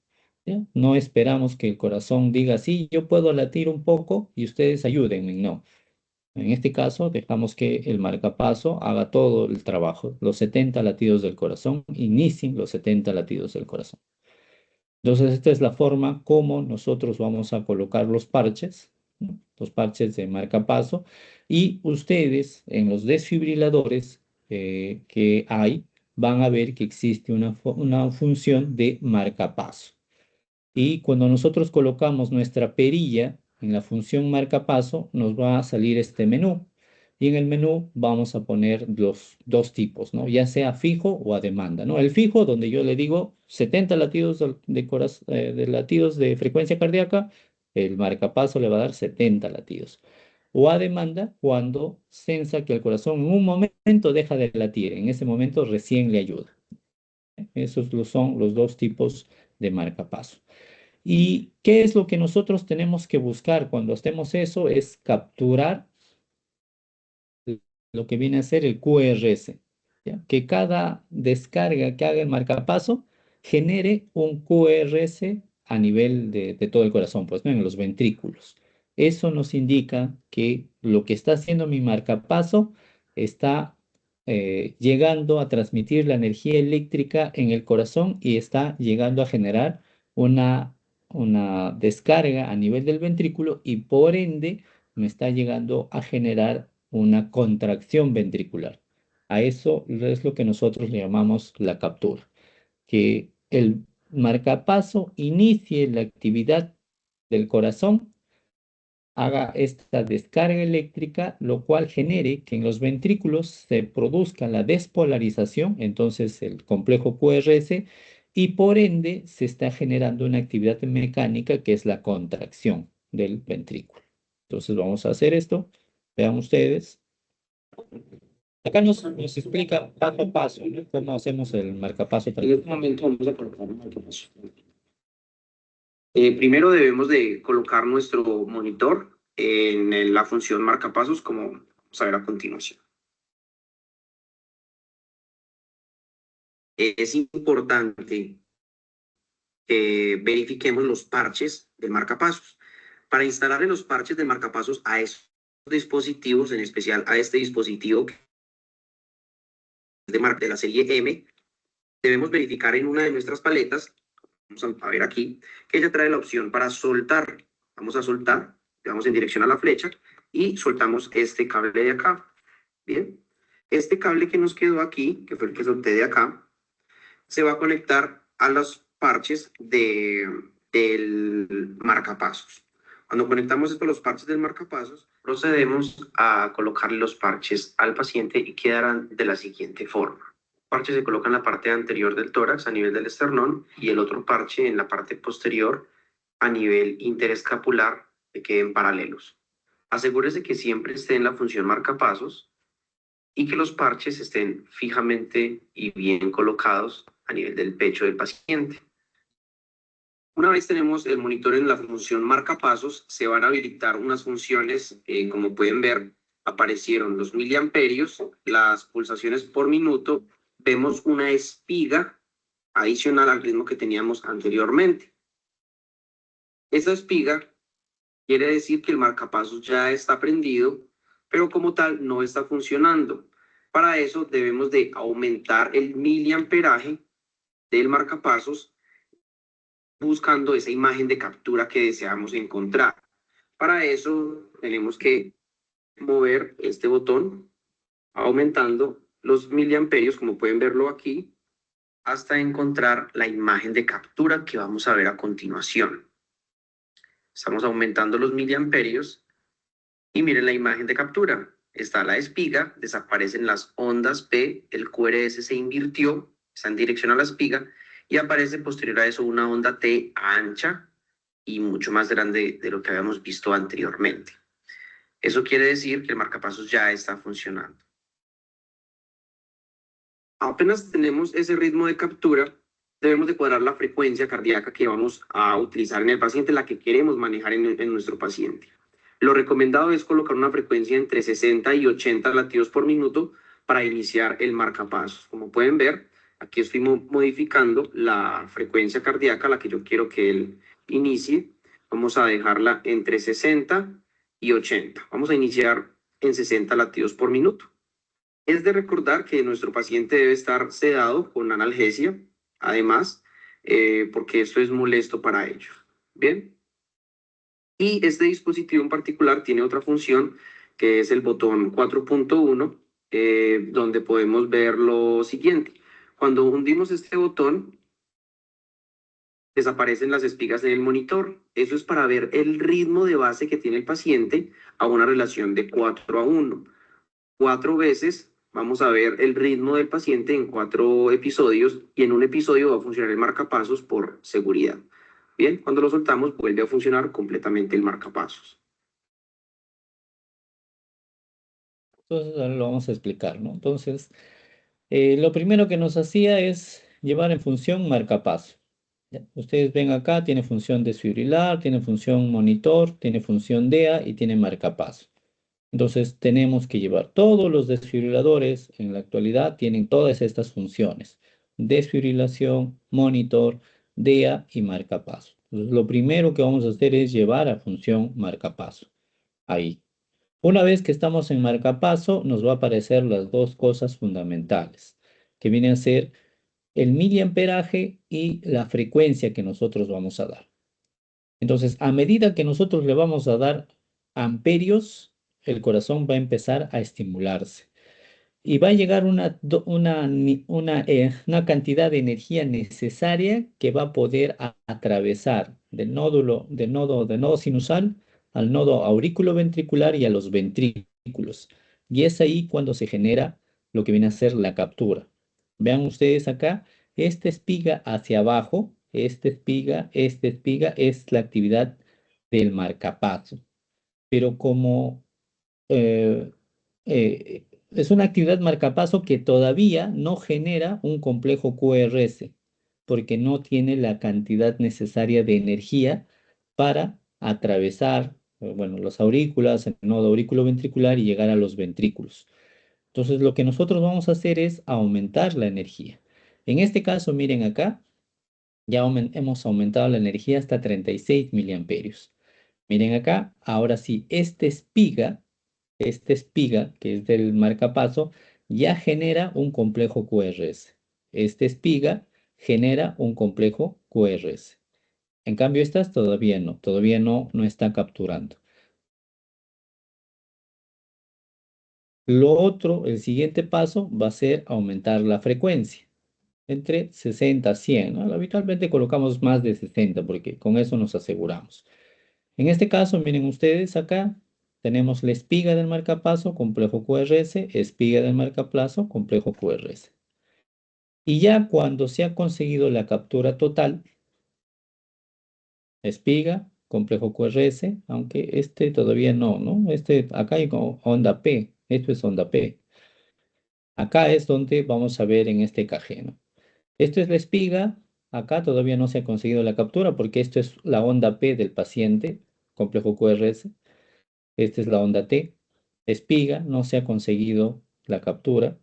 ¿ya? No esperamos que el corazón diga: sí, yo puedo latir un poco y ustedes ayúdenme. No. En este caso, dejamos que el marcapaso haga todo el trabajo. Los 70 latidos del corazón, inicien los 70 latidos del corazón. Entonces, esta es la forma como nosotros vamos a colocar los parches, ¿no? Los parches de marcapaso. Y ustedes en los desfibriladores que hay, van a ver que existe una función de marcapaso. Y cuando nosotros colocamos nuestra perilla en la función marcapaso, nos va a salir este menú. Y en el menú vamos a poner los dos tipos, ¿no? Ya sea fijo o a demanda, ¿no? El fijo, donde yo le digo 70 latidos de latidos de frecuencia cardíaca, el marcapaso le va a dar 70 latidos. O a demanda, cuando sensa que el corazón en un momento deja de latir, en ese momento recién le ayuda. Esos son los dos tipos de marcapaso. ¿Y qué es lo que nosotros tenemos que buscar cuando hacemos eso? Es capturar lo que viene a ser el QRS, ¿ya? Que cada descarga que haga el marcapaso genere un QRS a nivel de todo el corazón, pues, ¿no? En los ventrículos. Eso nos indica que lo que está haciendo mi marcapaso está llegando a transmitir la energía eléctrica en el corazón y está llegando a generar una, una descarga a nivel del ventrículo y por ende me está llegando a generar una contracción ventricular. A eso es lo que nosotros le llamamos la captura, que el marcapaso inicie la actividad del corazón, haga esta descarga eléctrica, lo cual genere que en los ventrículos se produzca la despolarización, entonces el complejo QRS, y por ende se está generando una actividad mecánica que es la contracción del ventrículo. Entonces vamos a hacer esto. Vean ustedes. Acá nos explica paso a paso, ¿no? Cómo hacemos el marcapaso. En este momento vamos a colocar un marcapaso. Primero debemos de colocar nuestro monitor en la función marcapasos, como vamos a ver a continuación. Es importante que verifiquemos los parches del marcapasos. Para instalarle los parches del marcapasos a esos dispositivos, en especial a este dispositivo que es de la serie M, debemos verificar en una de nuestras paletas, vamos a ver aquí, que ella trae la opción para soltar. Vamos a soltar, le vamos en dirección a la flecha y soltamos este cable de acá. Bien, este cable que nos quedó aquí, que fue el que solté de acá, se va a conectar a los parches del marcapasos. Cuando conectamos esto a los parches del marcapasos, procedemos a colocarle los parches al paciente y quedarán de la siguiente forma. El parche se coloca en la parte anterior del tórax a nivel del esternón y el otro parche en la parte posterior a nivel interescapular, que queden paralelos. Asegúrese que siempre esté en la función marcapasos y que los parches estén fijamente y bien colocados a nivel del pecho del paciente. Una vez tenemos el monitor en la función marcapasos, se van a habilitar unas funciones, como pueden ver, aparecieron los miliamperios, las pulsaciones por minuto, vemos una espiga adicional al ritmo que teníamos anteriormente. Esa espiga quiere decir que el marcapasos ya está prendido, pero como tal no está funcionando. Para eso debemos de aumentar el miliamperaje del marcapasos buscando esa imagen de captura que deseamos encontrar. Para eso tenemos que mover este botón aumentando los miliamperios, como pueden verlo aquí, hasta encontrar la imagen de captura que vamos a ver a continuación. Estamos aumentando los miliamperios y miren la imagen de captura. Está la espiga, desaparecen las ondas P, el QRS se invirtió, está en dirección a la espiga y aparece posterior a eso una onda T ancha y mucho más grande de lo que habíamos visto anteriormente. Eso quiere decir que el marcapasos ya está funcionando. Apenas tenemos ese ritmo de captura, debemos de cuadrar la frecuencia cardíaca que vamos a utilizar en el paciente, la que queremos manejar en nuestro paciente. Lo recomendado es colocar una frecuencia entre 60 y 80 latidos por minuto para iniciar el marcapasos. Como pueden ver, aquí estoy modificando la frecuencia cardíaca, la que yo quiero que él inicie. Vamos a dejarla entre 60 y 80. Vamos a iniciar en 60 latidos por minuto. Es de recordar que nuestro paciente debe estar sedado con analgesia. Además, porque esto es molesto para ellos. Bien. Y este dispositivo en particular tiene otra función que es el botón 4.1, donde podemos ver lo siguiente. Cuando hundimos este botón, desaparecen las espigas en el monitor. Eso es para ver el ritmo de base que tiene el paciente a una relación de 4:1. 4 veces vamos a ver el ritmo del paciente en 4 episodios y en un episodio va a funcionar el marcapasos por seguridad. Bien, cuando lo soltamos vuelve a funcionar completamente el marcapasos. Entonces, ahora lo vamos a explicar, ¿no? Entonces, lo primero que nos hacía es llevar en función marcapaso. ¿Ya? Ustedes ven acá, tiene función desfibrilar, tiene función monitor, tiene función DEA y tiene marcapaso. Entonces, tenemos que llevar todos los desfibriladores en la actualidad, tienen todas estas funciones: desfibrilación, monitor, DEA y marcapaso. Entonces, lo primero que vamos a hacer es llevar a función marcapaso. Ahí. Una vez que estamos en marcapaso, nos va a aparecer las dos cosas fundamentales, que viene a ser el miliamperaje y la frecuencia que nosotros vamos a dar. Entonces, a medida que nosotros le vamos a dar amperios, el corazón va a empezar a estimularse y va a llegar una cantidad de energía necesaria que va a poder atravesar del nodo sinusal al nodo aurículo-ventricular y a los ventrículos. Y es ahí cuando se genera lo que viene a ser la captura. Vean ustedes acá, esta espiga hacia abajo, esta espiga es la actividad del marcapaso. Pero como eh, es una actividad marcapaso que todavía no genera un complejo QRS, porque no tiene la cantidad necesaria de energía para atravesar, bueno, las aurículas, el nodo auriculoventricular y llegar a los ventrículos. Entonces, lo que nosotros vamos a hacer es aumentar la energía. En este caso, miren acá, ya hemos aumentado la energía hasta 36 miliamperios. Miren acá, ahora sí, esta espiga, que es del marcapaso, ya genera un complejo QRS. Esta espiga genera un complejo QRS. En cambio, estas todavía no está capturando. Lo otro, el siguiente paso va a ser aumentar la frecuencia entre 60 a 100, ¿no? Habitualmente colocamos más de 60 porque con eso nos aseguramos. En este caso, miren ustedes acá, tenemos la espiga del marcapaso, complejo QRS, espiga del marcapaso, complejo QRS. Y ya cuando se ha conseguido la captura total, espiga, complejo QRS, aunque este todavía no, ¿no? Acá hay como onda P, esto es onda P. Acá es donde vamos a ver en este EKG, ¿no? Esto es la espiga, acá todavía no se ha conseguido la captura porque esto es la onda P del paciente, complejo QRS. Esta es la onda T. Espiga, no se ha conseguido la captura.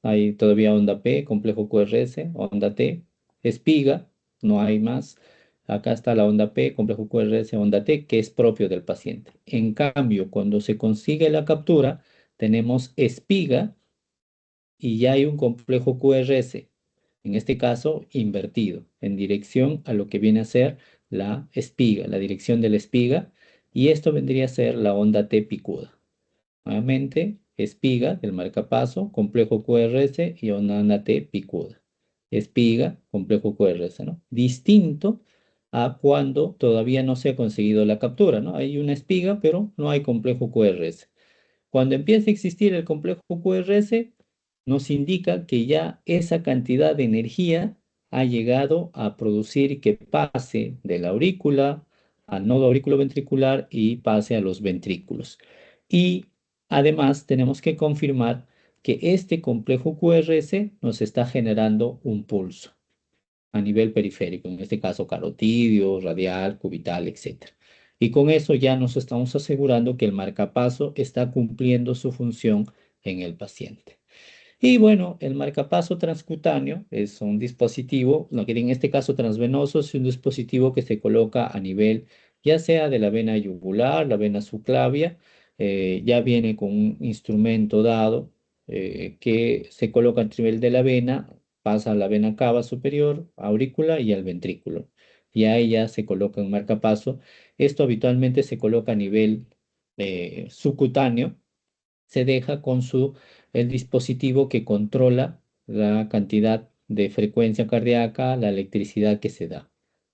Hay todavía onda P, complejo QRS, onda T. Espiga, no hay más. Acá está la onda P, complejo QRS, onda T, que es propio del paciente. En cambio, cuando se consigue la captura, tenemos espiga y ya hay un complejo QRS, en este caso invertido, en dirección a lo que viene a ser la espiga, la dirección de la espiga, y esto vendría a ser la onda T picuda. Nuevamente, espiga del marcapaso, complejo QRS y onda T picuda. Espiga, complejo QRS, ¿no? Distinto a cuando todavía no se ha conseguido la captura, ¿no? Hay una espiga, pero no hay complejo QRS. Cuando empieza a existir el complejo QRS, nos indica que ya esa cantidad de energía ha llegado a producir que pase de la aurícula al nodo auriculoventricular y pase a los ventrículos. Y además tenemos que confirmar que este complejo QRS nos está generando un pulso a nivel periférico, en este caso carotidio, radial, cubital, etc. Y con eso ya nos estamos asegurando que el marcapaso está cumpliendo su función en el paciente. Y bueno, el marcapaso transcutáneo es un dispositivo, no, que en este caso transvenoso, es un dispositivo que se coloca a nivel ya sea de la vena yugular, la vena subclavia, ya viene con un instrumento dado que se coloca a nivel de la vena pasa a la vena cava superior, aurícula y al ventrículo. Y ahí ya se coloca un marcapaso. Esto habitualmente se coloca a nivel subcutáneo. Se deja con el dispositivo que controla la cantidad de frecuencia cardíaca, la electricidad que se da.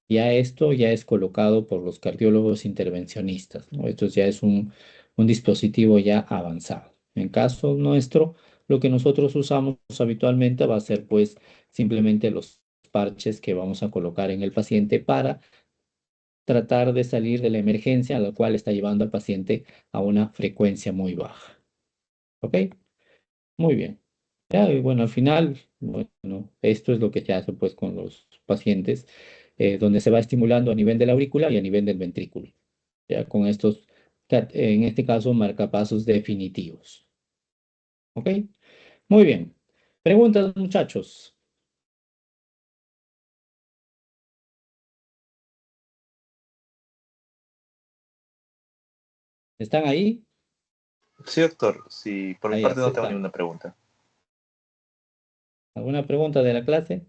Ya esto ya es colocado por los cardiólogos intervencionistas, ¿no? Esto ya es un dispositivo ya avanzado. En caso nuestro, lo que nosotros usamos habitualmente va a ser pues simplemente los parches que vamos a colocar en el paciente para tratar de salir de la emergencia a la cual está llevando al paciente a una frecuencia muy baja. ¿Ok? Muy bien. Ya, y bueno, al final, bueno, esto es lo que se hace pues con los pacientes, donde se va estimulando a nivel de la aurícula y a nivel del ventrículo, ya con estos, en este caso, marcapasos definitivos. ¿Ok? Muy bien. Preguntas, muchachos. ¿Están ahí? Sí, doctor. Sí, por mi Ahí parte no tengo aceptan. ninguna pregunta. ¿Alguna pregunta de la clase?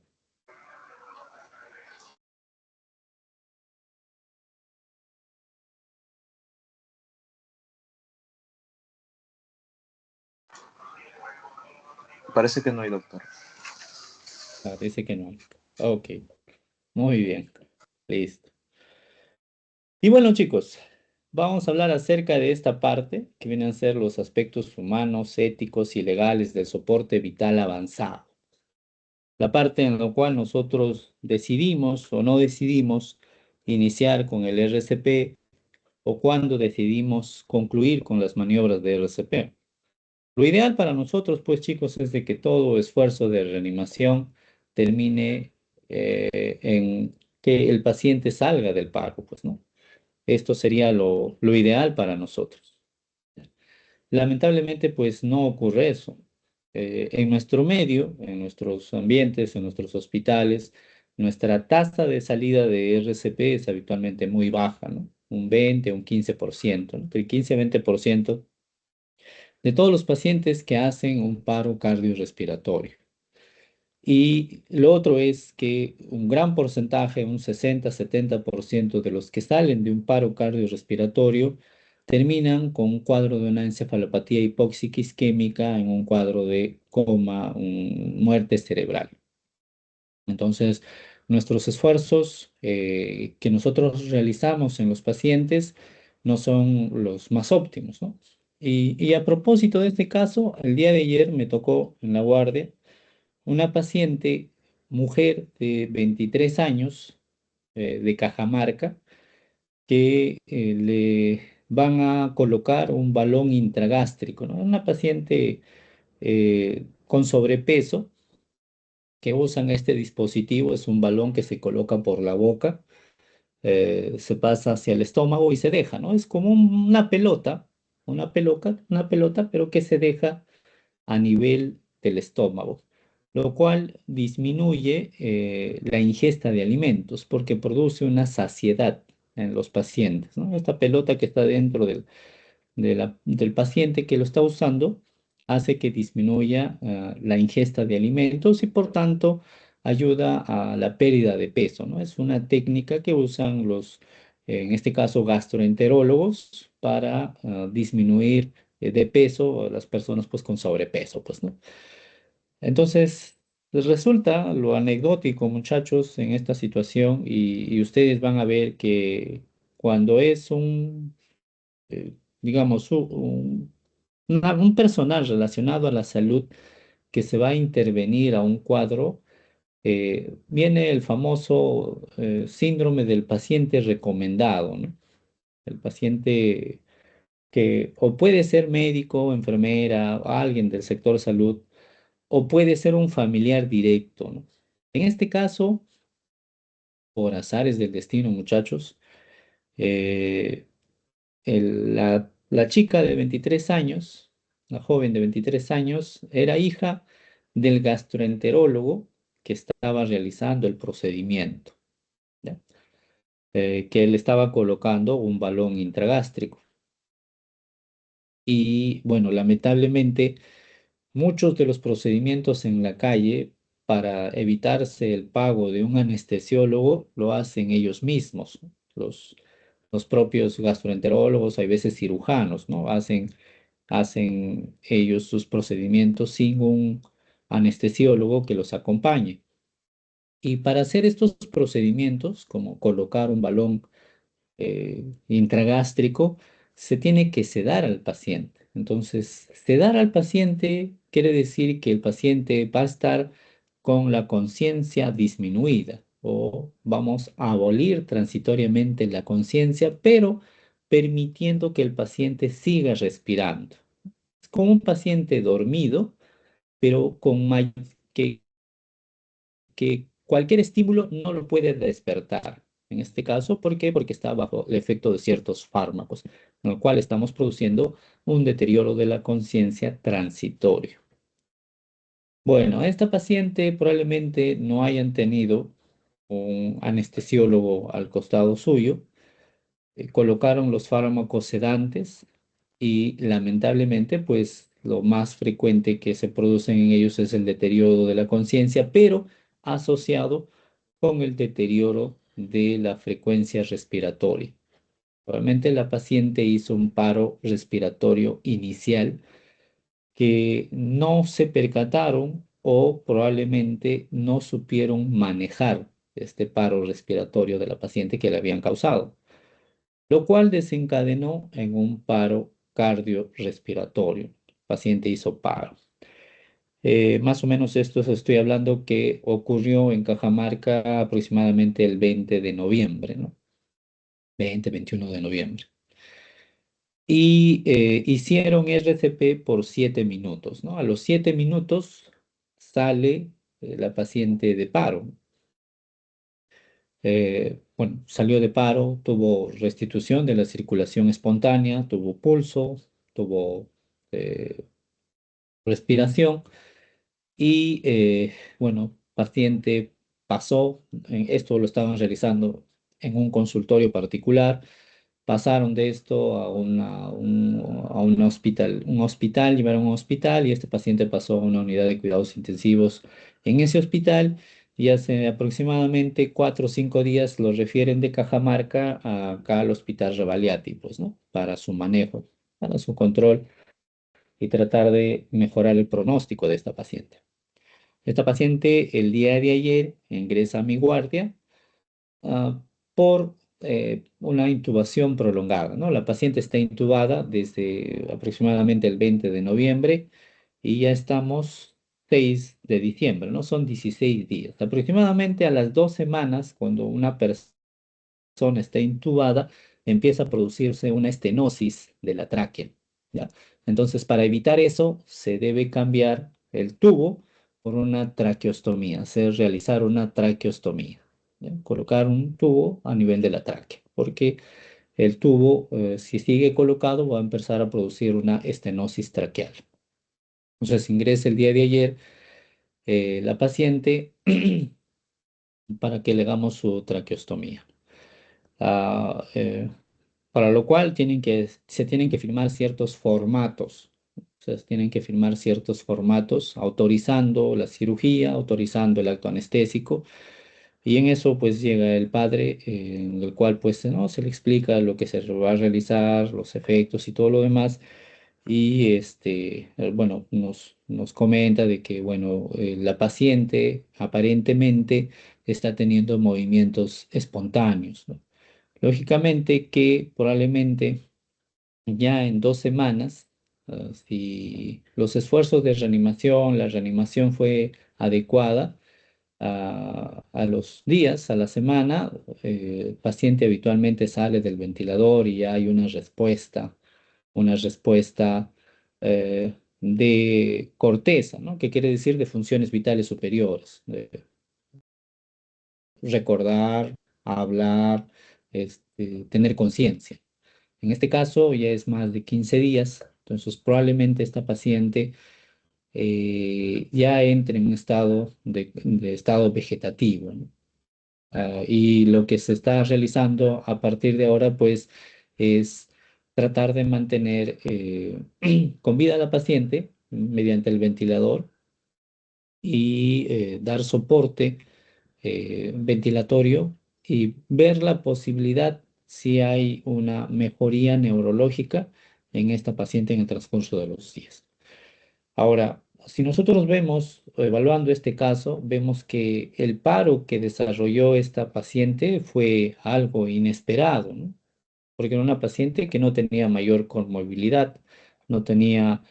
Parece que no hay, doctor. Parece que no. Ok, muy bien. Listo. Y bueno, chicos, vamos a hablar acerca de esta parte que vienen a ser los aspectos humanos, éticos y legales del soporte vital avanzado. La parte en la cual nosotros decidimos o no decidimos iniciar con el RCP o cuando decidimos concluir con las maniobras de RCP. Lo ideal para nosotros, pues chicos, es de que todo esfuerzo de reanimación termine en que el paciente salga del paro, pues, ¿no? Esto sería lo ideal para nosotros. Lamentablemente, pues no ocurre eso. En nuestro medio, en nuestros ambientes, en nuestros hospitales, nuestra tasa de salida de RCP es habitualmente muy baja, ¿no? Un 20, un 15%, ¿no? El 15-20% de todos los pacientes que hacen un paro cardiorrespiratorio. Y lo otro es que un gran porcentaje, un 60-70% de los que salen de un paro cardiorrespiratorio terminan con un cuadro de una encefalopatía hipóxica isquémica en un cuadro de coma, muerte cerebral. Entonces, nuestros esfuerzos que nosotros realizamos en los pacientes no son los más óptimos, ¿no? Y a propósito de este caso, el día de ayer me tocó en la guardia una paciente, mujer de 23 años, de Cajamarca, que le van a colocar un balón intragástrico, ¿no? Una paciente con sobrepeso que usan este dispositivo, es un balón que se coloca por la boca, se pasa hacia el estómago y se deja, ¿no? Es como una pelota, pero que se deja a nivel del estómago, lo cual disminuye la ingesta de alimentos porque produce una saciedad en los pacientes, ¿no? Esta pelota que está dentro del paciente que lo está usando hace que disminuya la ingesta de alimentos y por tanto ayuda a la pérdida de peso, ¿no? Es una técnica que usan en este caso, gastroenterólogos para disminuir de peso a las personas pues con sobrepeso, pues, ¿no? Entonces, les resulta lo anecdótico, muchachos, en esta situación y ustedes van a ver que cuando es digamos, un personal relacionado a la salud que se va a intervenir a un cuadro, viene el famoso síndrome del paciente recomendado, ¿no? El paciente que o puede ser médico, enfermera, alguien del sector salud, o puede ser un familiar directo, ¿no? En este caso, por azares del destino, muchachos, eh, la chica de 23 años, la joven de 23 años, era hija del gastroenterólogo que estaba realizando el procedimiento, ¿ya? Que le estaba colocando un balón intragástrico. Y bueno, lamentablemente, muchos de los procedimientos en la calle para evitarse el pago de un anestesiólogo, lo hacen ellos mismos, ¿no? Los propios gastroenterólogos, hay veces cirujanos, ¿no? Hacen ellos sus procedimientos sin un anestesiólogo que los acompañe. Y para hacer estos procedimientos, como colocar un balón intragástrico, se tiene que sedar al paciente. Entonces, sedar al paciente quiere decir que el paciente va a estar con la conciencia disminuida o vamos a abolir transitoriamente la conciencia, pero permitiendo que el paciente siga respirando. Es como un paciente dormido, pero que cualquier estímulo no lo puede despertar. En este caso, ¿por qué? Porque está bajo el efecto de ciertos fármacos, con lo cual estamos produciendo un deterioro de la conciencia transitorio. Bueno, a esta paciente probablemente no hayan tenido un anestesiólogo al costado suyo, colocaron los fármacos sedantes y lamentablemente, pues lo más frecuente que se producen en ellos es el deterioro de la conciencia, pero asociado con el deterioro de la frecuencia respiratoria. Probablemente la paciente hizo un paro respiratorio inicial que no se percataron o probablemente no supieron manejar este paro respiratorio de la paciente que le habían causado, lo cual desencadenó en un paro cardiorrespiratorio. El paciente hizo paro. Más o menos esto estoy hablando que ocurrió en Cajamarca aproximadamente el 20 de noviembre, ¿no? 21 de noviembre. Y hicieron RCP por 7 minutos, ¿no? A los 7 minutos sale la paciente de paro. Bueno, salió de paro, tuvo restitución de la circulación espontánea, tuvo pulso, tuvo eh, respiración y, bueno, paciente pasó, esto lo estaban realizando en un consultorio particular, pasaron de esto a, a un hospital, llevaron a un hospital y este paciente pasó a una unidad de cuidados intensivos en ese hospital y hace aproximadamente 4 o 5 días lo refieren de Cajamarca acá al Hospital Rebagliati, pues, ¿no? Para su manejo, para su control y tratar de mejorar el pronóstico de esta paciente. Esta paciente el día de ayer ingresa a mi guardia por una intubación prolongada, ¿no? La paciente está intubada desde aproximadamente el 20 de noviembre y ya estamos 6 de diciembre, ¿no? Son 16 días. Aproximadamente a las 2 semanas, cuando una persona está intubada, empieza a producirse una estenosis de la tráquea, ¿ya? Entonces, para evitar eso, se debe cambiar el tubo por una traqueostomía, realizar una traqueostomía, ¿ya? Colocar un tubo a nivel de la tráquea, porque el tubo, si sigue colocado, va a empezar a producir una estenosis traqueal. Entonces, ingresa el día de ayer la paciente para que le hagamos su traqueostomía. Ah, para lo cual se tienen que firmar ciertos formatos. O sea, se tienen que firmar ciertos formatos autorizando la cirugía, autorizando el acto anestésico. Y en eso pues llega el padre, en el cual pues no se le explica lo que se va a realizar, los efectos y todo lo demás. Y bueno, nos comenta de que bueno, la paciente aparentemente está teniendo movimientos espontáneos, ¿no? Lógicamente que probablemente ya en 2 semanas, si los esfuerzos de reanimación, la reanimación fue adecuada, a los días, a la semana, el paciente habitualmente sale del ventilador y ya hay una respuesta de corteza, ¿no? Que quiere decir de funciones vitales superiores, de recordar, hablar, tener conciencia. En este caso ya es más de 15 días, entonces probablemente esta paciente ya entre en un estado de estado vegetativo, ¿no? Y lo que se está realizando a partir de ahora, pues, es tratar de mantener con vida a la paciente mediante el ventilador y dar soporte ventilatorio y ver la posibilidad si hay una mejoría neurológica en esta paciente en el transcurso de los días. Ahora, si nosotros vemos, evaluando este caso, vemos que el paro que desarrolló esta paciente fue algo inesperado, ¿no? Porque era una paciente que no tenía mayor comorbilidad, no tenía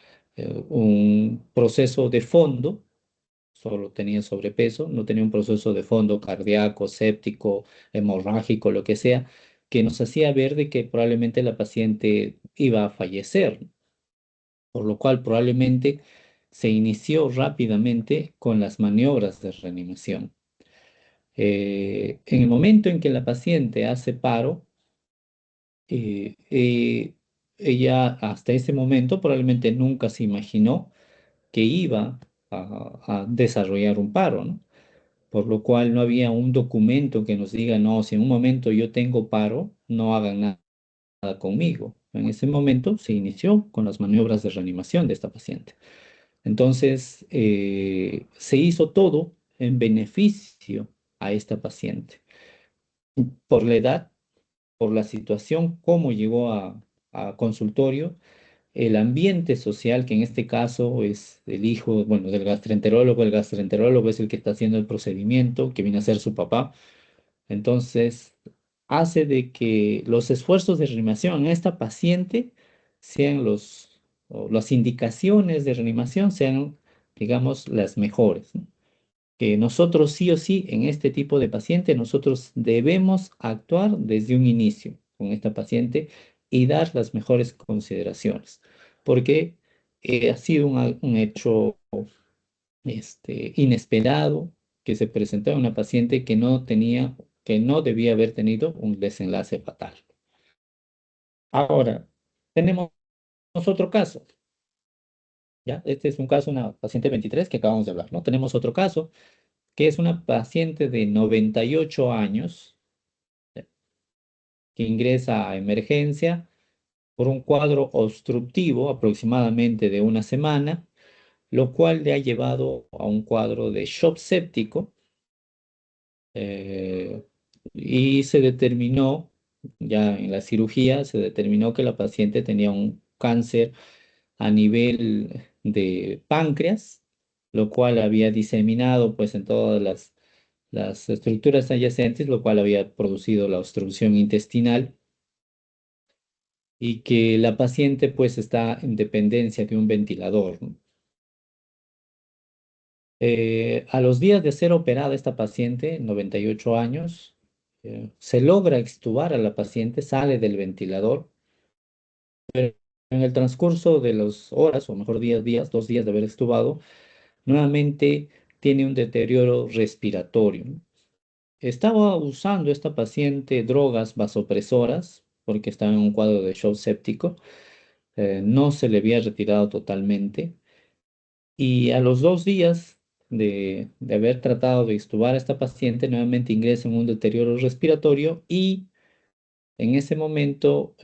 un proceso de fondo, solo tenía sobrepeso, no tenía un proceso de fondo cardíaco, séptico, hemorrágico, lo que sea, que nos hacía ver de que probablemente la paciente iba a fallecer, por lo cual probablemente se inició rápidamente con las maniobras de reanimación. En el momento en que la paciente hace paro, eh, eh, ella hasta ese momento probablemente nunca se imaginó que iba a desarrollar un paro, ¿no? Por lo cual no había un documento que nos diga, no, si en un momento yo tengo paro, no hagan nada conmigo. En ese momento se inició con las maniobras de reanimación de esta paciente. Entonces, se hizo todo en beneficio a esta paciente. Por la edad, por la situación, cómo llegó a consultorio, el ambiente social, que en este caso es el hijo, bueno, del gastroenterólogo, el gastroenterólogo es el que está haciendo el procedimiento, que viene a ser su papá. Entonces, hace de que los esfuerzos de reanimación en esta paciente sean o las indicaciones de reanimación sean, digamos, las mejores, ¿no? Que nosotros sí o sí en este tipo de paciente, nosotros debemos actuar desde un inicio con esta paciente y dar las mejores consideraciones, porque ha sido un hecho inesperado que se presentó en una paciente que no debía haber tenido un desenlace fatal. Ahora, tenemos otro caso, ¿ya? Este es un caso, una paciente 23 que acabamos de hablar, ¿no? Tenemos otro caso, que es una paciente de 98 años que ingresa a emergencia por un cuadro obstructivo aproximadamente de una semana, lo cual le ha llevado a un cuadro de shock séptico, eh, y se determinó, ya en la cirugía, se determinó que la paciente tenía un cáncer a nivel de páncreas, lo cual había diseminado pues en todas las estructuras adyacentes, lo cual había producido la obstrucción intestinal y que la paciente pues está en dependencia de un ventilador, ¿no? A los días de ser operada esta paciente, 98 años, se logra extubar a la paciente, sale del ventilador. En el transcurso de las horas, o mejor días, 2 días de haber extubado, nuevamente tiene un deterioro respiratorio, ¿no? Estaba usando esta paciente drogas vasopresoras porque estaba en un cuadro de shock séptico. No se le había retirado totalmente. Y a los 2 días de haber tratado de extubar a esta paciente, nuevamente ingresa en un deterioro respiratorio y en ese momento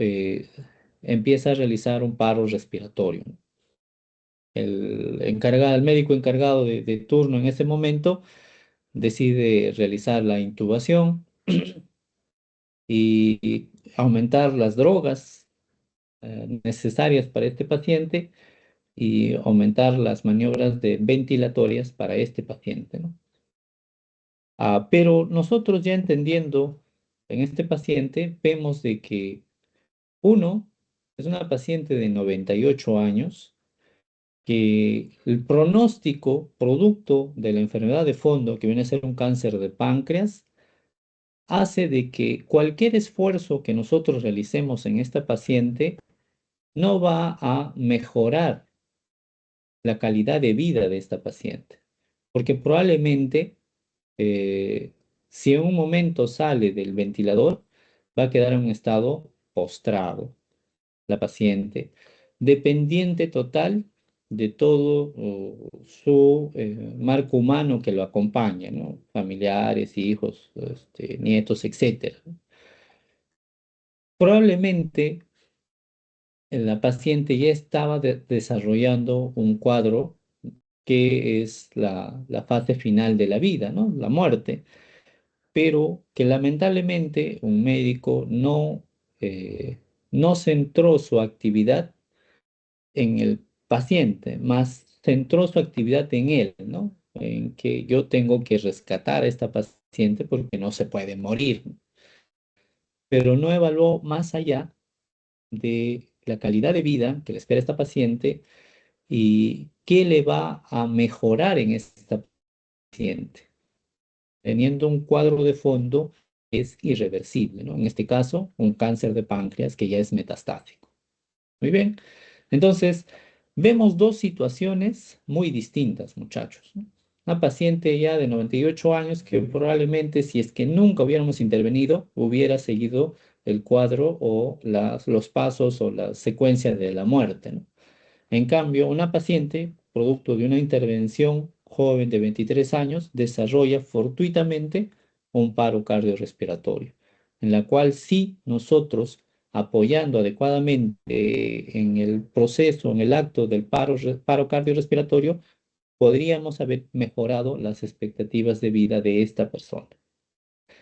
empieza a realizar un paro respiratorio. El médico encargado de turno en ese momento decide realizar la intubación y aumentar las drogas necesarias para este paciente y aumentar las maniobras ventilatorias para este paciente, ¿no? Pero nosotros ya entendiendo en este paciente, vemos de que uno es una paciente de 98 años, que el pronóstico producto de la enfermedad de fondo, que viene a ser un cáncer de páncreas, hace de que cualquier esfuerzo que nosotros realicemos en esta paciente no va a mejorar la calidad de vida de esta paciente, porque probablemente eh, si en un momento sale del ventilador, va a quedar en un estado postrado la paciente, dependiente total de todo su marco humano que lo acompaña, ¿no? Familiares, hijos, nietos, etcétera. Probablemente la paciente ya estaba desarrollando un cuadro que es la fase final de la vida, ¿no? La muerte, pero que lamentablemente un médico no centró su actividad en el paciente, más centró su actividad en él, ¿no? En que yo tengo que rescatar a esta paciente porque no se puede morir, pero no evaluó más allá de la calidad de vida que le espera a esta paciente y qué le va a mejorar en esta paciente, teniendo un cuadro de fondo que es irreversible, ¿no? En este caso, un cáncer de páncreas que ya es metastásico. Muy bien. Entonces, vemos dos situaciones muy distintas, muchachos, ¿no? Una paciente ya de 98 años que probablemente si es que nunca hubiéramos intervenido, hubiera seguido el cuadro o los pasos o la secuencia de la muerte, ¿no? En cambio, una paciente, producto de una intervención joven de 23 años, desarrolla fortuitamente un paro cardiorrespiratorio, en la cual sí nosotros, apoyando adecuadamente en el proceso, en el acto del paro cardiorrespiratorio, podríamos haber mejorado las expectativas de vida de esta persona.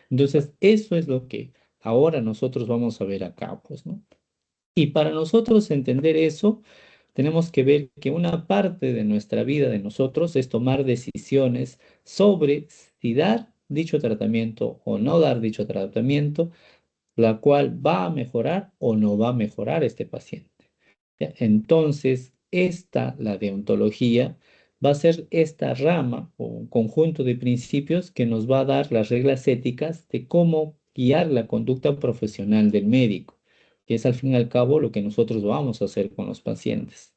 Entonces, eso es lo que ahora nosotros vamos a ver acá, pues, ¿no? Y para nosotros entender eso, tenemos que ver que una parte de nuestra vida de nosotros es tomar decisiones sobre si dar dicho tratamiento o no dar dicho tratamiento, la cual va a mejorar o no va a mejorar este paciente. ¿Ya? Entonces, la deontología, va a ser esta rama o un conjunto de principios que nos va a dar las reglas éticas de cómo guiar la conducta profesional del médico, que es al fin y al cabo lo que nosotros vamos a hacer con los pacientes.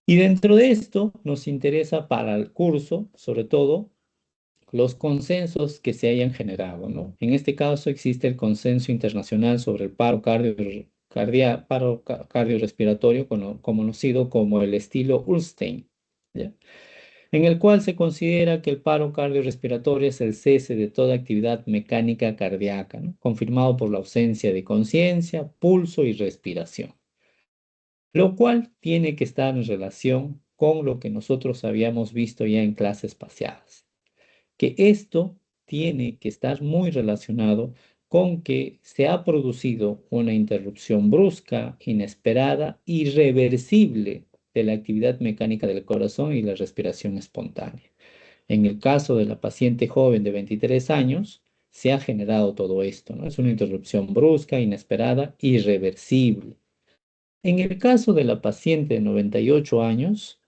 Y dentro de esto nos interesa para el curso, sobre todo, los consensos que se hayan generado, ¿no? En este caso existe el consenso internacional sobre el paro cardiorrespiratorio, conocido como el estilo Ullstein, ¿ya? En el cual se considera que el paro cardiorrespiratorio es el cese de toda actividad mecánica cardíaca, ¿no? Confirmado por la ausencia de conciencia, pulso y respiración, lo cual tiene que estar en relación con lo que nosotros habíamos visto ya en clases pasadas, que esto tiene que estar muy relacionado con que se ha producido una interrupción brusca, inesperada, irreversible de la actividad mecánica del corazón y la respiración espontánea. En el caso de la paciente joven de 23 años, se ha generado todo esto, ¿no? Es una interrupción brusca, inesperada, irreversible. En el caso de la paciente de 98 años,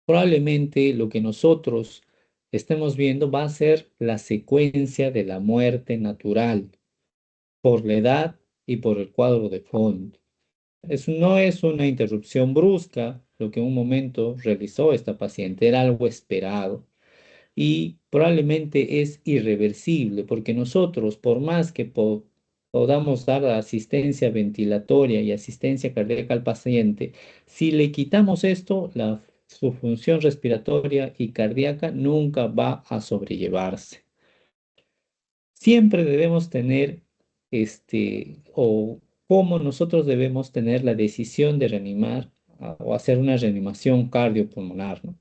probablemente lo que nosotros estemos viendo va a ser la secuencia de la muerte natural por la edad y por el cuadro de fondo. No es una interrupción brusca lo que en un momento realizó esta paciente, era algo esperado y probablemente es irreversible porque nosotros, por más que podamos dar asistencia ventilatoria y asistencia cardíaca al paciente, si le quitamos esto, su función respiratoria y cardíaca nunca va a sobrellevarse. Siempre debemos tener, o cómo nosotros debemos tener la decisión de reanimar o hacer una reanimación cardiopulmonar, ¿no?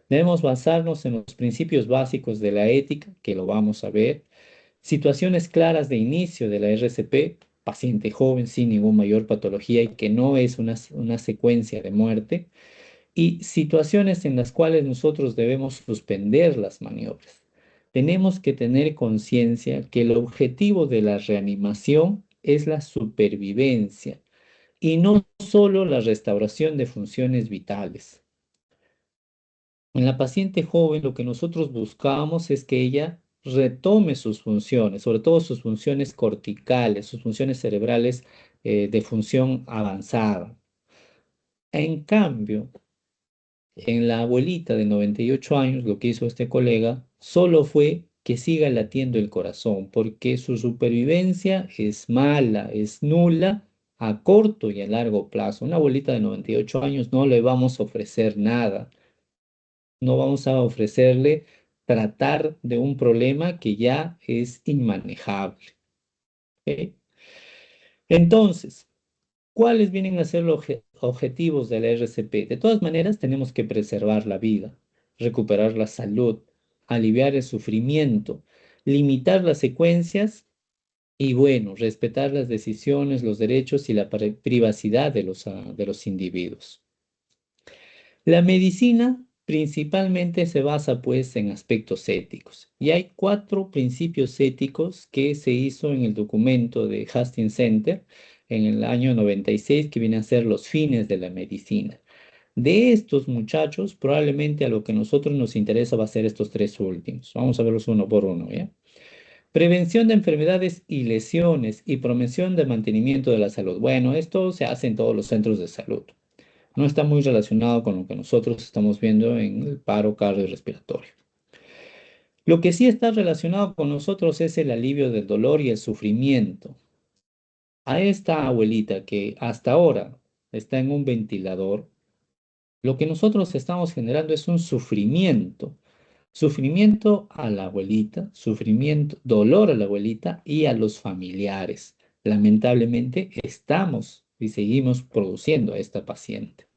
Debemos basarnos en los principios básicos de la ética, que lo vamos a ver, situaciones claras de inicio de la RCP, paciente joven sin ninguna mayor patología y que no es una secuencia de muerte, y situaciones en las cuales nosotros debemos suspender las maniobras. Tenemos que tener conciencia que el objetivo de la reanimación es la supervivencia y no solo la restauración de funciones vitales. En la paciente joven lo que nosotros buscamos es que ella retome sus funciones, sobre todo sus funciones corticales, sus funciones cerebrales de función avanzada. En cambio, en la abuelita de 98 años, lo que hizo este colega solo fue que siga latiendo el corazón, porque su supervivencia es mala, es nula a corto y a largo plazo. Una abuelita de 98 años no le vamos a ofrecer nada, no vamos a ofrecerle tratar de un problema que ya es inmanejable. ¿Ok? Entonces, ¿cuáles vienen a ser los objetivos de la RCP? De todas maneras, tenemos que preservar la vida. recuperar la salud, aliviar el sufrimiento, limitar las secuencias y, bueno, respetar las decisiones, los derechos y la privacidad de los individuos. La medicina principalmente se basa pues en aspectos éticos y hay 4 principios éticos que se hizo en el documento de Hastings Center en el año 96 que vienen a ser los fines de la medicina. De estos muchachos, probablemente a lo que a nosotros nos interesa va a ser estos 3 últimos. Vamos a verlos uno por uno, ¿ya? Prevención de enfermedades y lesiones y promoción de mantenimiento de la salud. Bueno, esto se hace en todos los centros de salud. No está muy relacionado con lo que nosotros estamos viendo en el paro cardiorrespiratorio. Lo que sí está relacionado con nosotros es el alivio del dolor y el sufrimiento. A esta abuelita que hasta ahora está en un ventilador, lo que nosotros estamos generando es un sufrimiento. Sufrimiento a la abuelita, sufrimiento, dolor a la abuelita y a los familiares. Lamentablemente estamos y seguimos produciendo a esta paciente.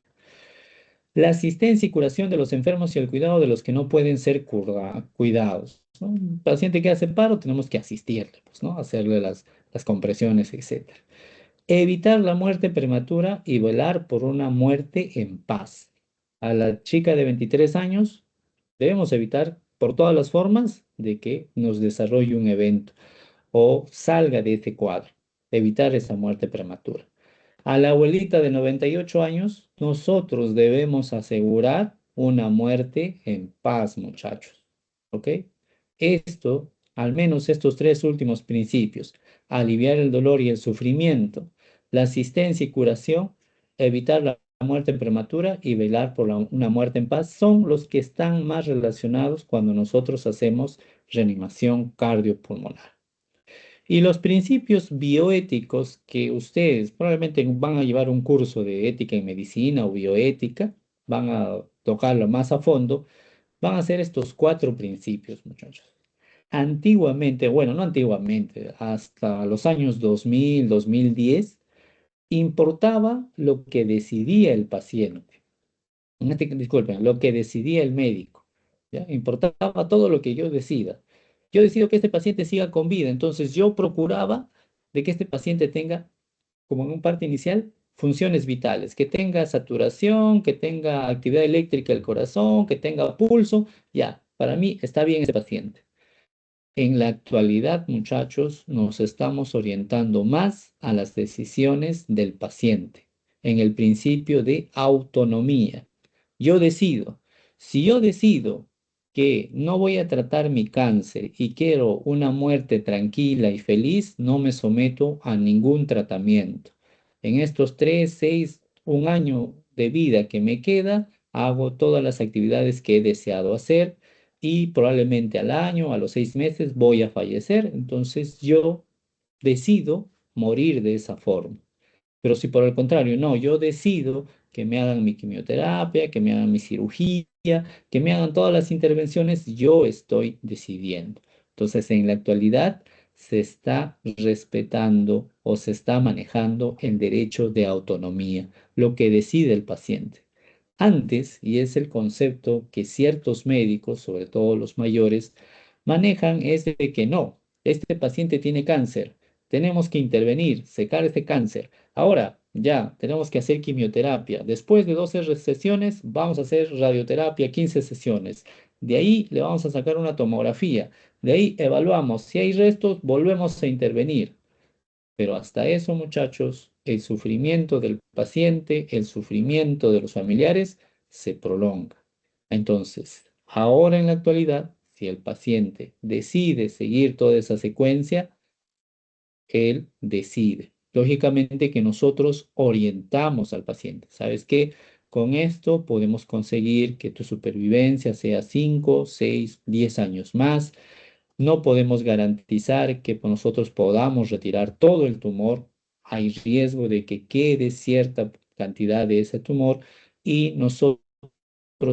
La asistencia y curación de los enfermos y el cuidado de los que no pueden ser cuidados, ¿no? Un paciente que hace paro, tenemos que asistirle, pues, ¿no? Hacerle las compresiones, etc. Evitar la muerte prematura y velar por una muerte en paz. A la chica de 23 años debemos evitar por todas las formas de que nos desarrolle un evento o salga de ese cuadro. Evitar esa muerte prematura. A la abuelita de 98 años, nosotros debemos asegurar una muerte en paz, muchachos. ¿Ok? Esto, al menos estos 3 últimos principios, aliviar el dolor y el sufrimiento, la asistencia y curación, evitar la muerte prematura y velar por una muerte en paz, son los que están más relacionados cuando nosotros hacemos reanimación cardiopulmonar. Y los principios bioéticos que ustedes probablemente van a llevar un curso de ética en medicina o bioética, van a tocarlo más a fondo, van a ser estos 4 principios, muchachos. Antiguamente, bueno, no antiguamente, hasta los años 2000, 2010, importaba lo que decidía el paciente. Disculpen, lo que decidía el médico. ¿Ya? Importaba todo lo que yo decida. Yo decido que este paciente siga con vida, entonces yo procuraba de que este paciente tenga, como en un parte inicial, funciones vitales, que tenga saturación, que tenga actividad eléctrica del corazón, que tenga pulso, ya, para mí está bien ese paciente. En la actualidad, muchachos, nos estamos orientando más a las decisiones del paciente, en el principio de autonomía. Yo decido. Si yo decido que no voy a tratar mi cáncer y quiero una muerte tranquila y feliz, no me someto a ningún tratamiento. En estos 3, 6, un año de vida que me queda, hago todas las actividades que he deseado hacer y probablemente al año, a los 6 meses, voy a fallecer. Entonces yo decido morir de esa forma. Pero si por el contrario, no, yo decido que me hagan mi quimioterapia, que me hagan mi cirugía, que me hagan todas las intervenciones, yo estoy decidiendo. Entonces, en la actualidad se está respetando o se está manejando el derecho de autonomía, lo que decide el paciente. Antes, y es el concepto que ciertos médicos, sobre todo los mayores, manejan, es de que no, este paciente tiene cáncer, tenemos que intervenir, secar este cáncer. Ahora, ya, tenemos que hacer quimioterapia. Después de 12 sesiones, vamos a hacer radioterapia, 15 sesiones. De ahí le vamos a sacar una tomografía. De ahí evaluamos. Si hay restos, volvemos a intervenir. Pero hasta eso, muchachos, el sufrimiento del paciente, el sufrimiento de los familiares se prolonga. Entonces, ahora en la actualidad, si el paciente decide seguir toda esa secuencia, él decide. Lógicamente que nosotros orientamos al paciente. ¿Sabes qué? Con esto podemos conseguir que tu supervivencia sea 5, 6, 10 años más. No podemos garantizar que nosotros podamos retirar todo el tumor. Hay riesgo de que quede cierta cantidad de ese tumor y nosotros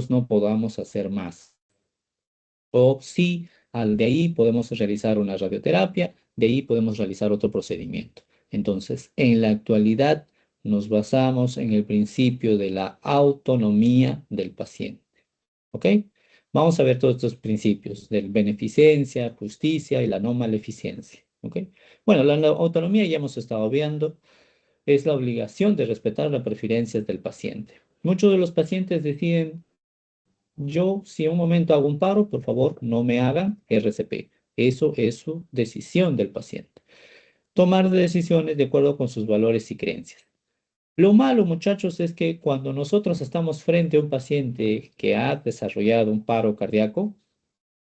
no podamos hacer más. O sí, de ahí podemos realizar una radioterapia, de ahí podemos realizar otro procedimiento. Entonces, en la actualidad nos basamos en el principio de la autonomía del paciente. ¿Ok? Vamos a ver todos estos principios del beneficencia, justicia y la no maleficencia. ¿Ok? Bueno, la autonomía ya hemos estado viendo, es la obligación de respetar las preferencias del paciente. Muchos de los pacientes deciden, yo si en un momento hago un paro, por favor, no me hagan RCP. Eso es su decisión del paciente. Tomar decisiones de acuerdo con sus valores y creencias. Lo malo, muchachos, es que cuando nosotros estamos frente a un paciente que ha desarrollado un paro cardíaco,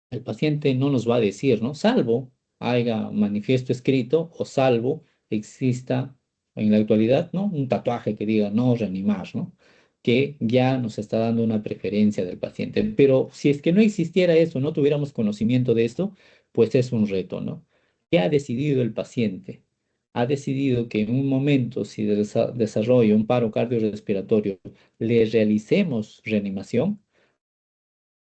el paciente no nos va a decir, ¿no? Salvo haya manifiesto escrito o salvo exista en la actualidad, ¿no? Un tatuaje que diga no reanimar, ¿no? Que ya nos está dando una preferencia del paciente. Pero si es que no existiera eso, no tuviéramos conocimiento de esto, pues es un reto, ¿no? ¿Qué ha decidido el paciente? Ha decidido que en un momento, si desarrolla un paro cardiorrespiratorio, le realicemos reanimación.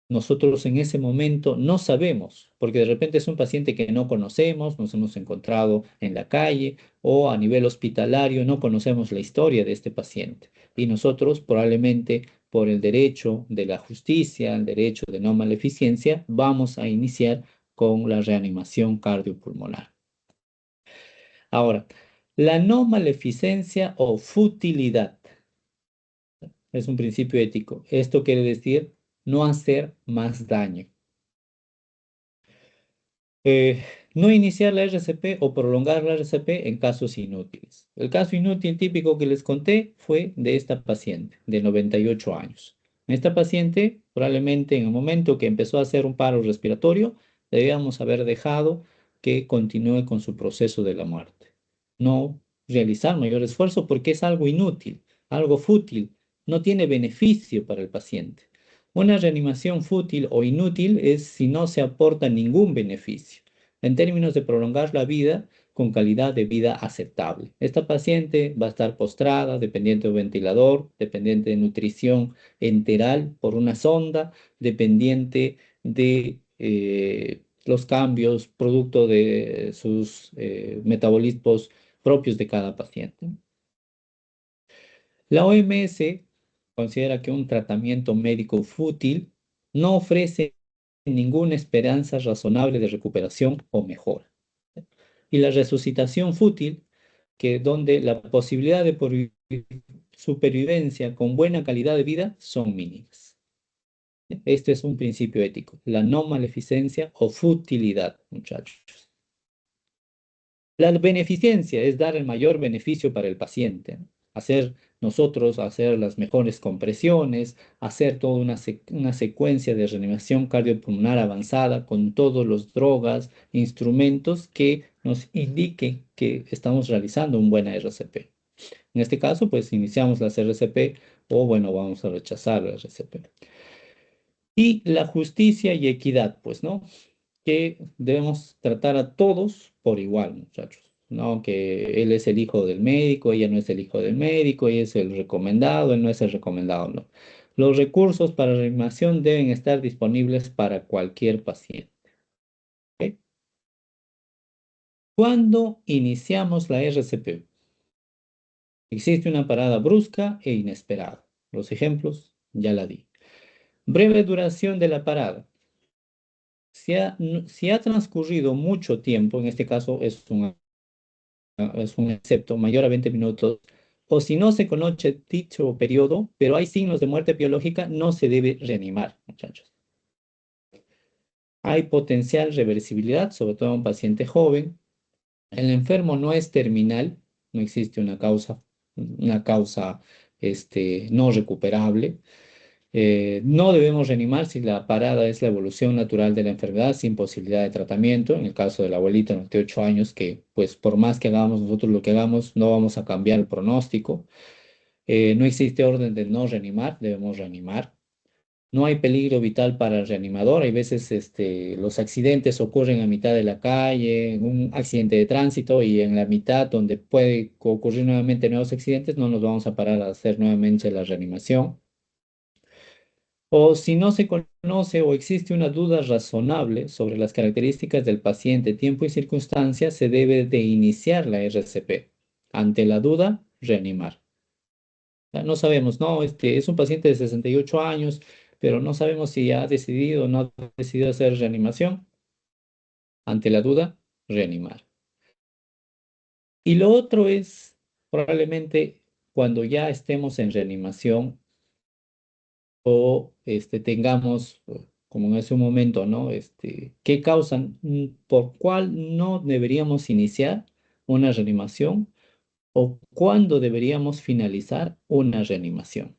Nosotros en ese momento no sabemos, porque de repente es un paciente que no conocemos, nos hemos encontrado en la calle o a nivel hospitalario, no conocemos la historia de este paciente. Y nosotros probablemente por el derecho de la justicia, el derecho de no maleficencia, vamos a iniciar con la reanimación cardiopulmonar. Ahora, la no maleficencia o futilidad es un principio ético. Esto quiere decir no hacer más daño. Eh, no iniciar la RCP o prolongar la RCP en casos inútiles. El caso inútil típico que les conté fue de esta paciente de 98 años. Esta paciente, probablemente en el momento que empezó a hacer un paro respiratorio, debíamos haber dejado que continúe con su proceso de la muerte. No realizar mayor esfuerzo porque es algo inútil, algo fútil, no tiene beneficio para el paciente. Una reanimación fútil o inútil es si no se aporta ningún beneficio en términos de prolongar la vida con calidad de vida aceptable. Esta paciente va a estar postrada, dependiente de un ventilador, dependiente de nutrición enteral por una sonda, dependiente de los cambios producto de sus metabolismos propios de cada paciente. La OMS considera que un tratamiento médico fútil no ofrece ninguna esperanza razonable de recuperación o mejora. Y la resucitación fútil, que donde la posibilidad de supervivencia con buena calidad de vida son mínimas. Este es un principio ético, la no maleficencia o futilidad, muchachos. La beneficencia es dar el mayor beneficio para el paciente, hacer las mejores compresiones, hacer toda una secuencia de reanimación cardiopulmonar avanzada con todos los drogas, instrumentos que nos indiquen que estamos realizando un buen RCP. En este caso, pues iniciamos las RCP o bueno, vamos a rechazar la RCP. Y la justicia y equidad, pues, ¿no? Que debemos tratar a todos por igual, muchachos. No, que él es el hijo del médico, ella no es el hijo del médico, ella es el recomendado, él no es el recomendado, no. Los recursos para reanimación deben estar disponibles para cualquier paciente. ¿Ok? ¿Cuándo iniciamos la RCP? Existe una parada brusca e inesperada. Los ejemplos ya la di. Breve duración de la parada. Si ha transcurrido mucho tiempo, en este caso es un excepto mayor a 20 minutos, o si no se conoce dicho periodo, pero hay signos de muerte biológica, no se debe reanimar, muchachos. Hay potencial reversibilidad, sobre todo en un paciente joven. El enfermo no es terminal, no existe una causa no recuperable. No debemos reanimar si la parada es la evolución natural de la enfermedad sin posibilidad de tratamiento. En el caso de la abuelita de 98 años, que pues por más que hagamos nosotros lo que hagamos, no vamos a cambiar el pronóstico. No existe orden de no reanimar, debemos reanimar. No hay peligro vital para el reanimador. Hay veces los accidentes ocurren a mitad de la calle, un accidente de tránsito y en la mitad donde puede ocurrir nuevamente nuevos accidentes, no nos vamos a parar a hacer nuevamente la reanimación. O si no se conoce o existe una duda razonable sobre las características del paciente, tiempo y circunstancias, se debe de iniciar la RCP. Ante la duda, reanimar. No sabemos, no, es un paciente de 68 años, pero no sabemos si ha decidido o no ha decidido hacer reanimación. Ante la duda, reanimar. Y lo otro es probablemente cuando ya estemos en reanimación o tengamos, como en ese momento, ¿no? ¿Qué causan? ¿Por cuál no deberíamos iniciar una reanimación o cuándo deberíamos finalizar una reanimación?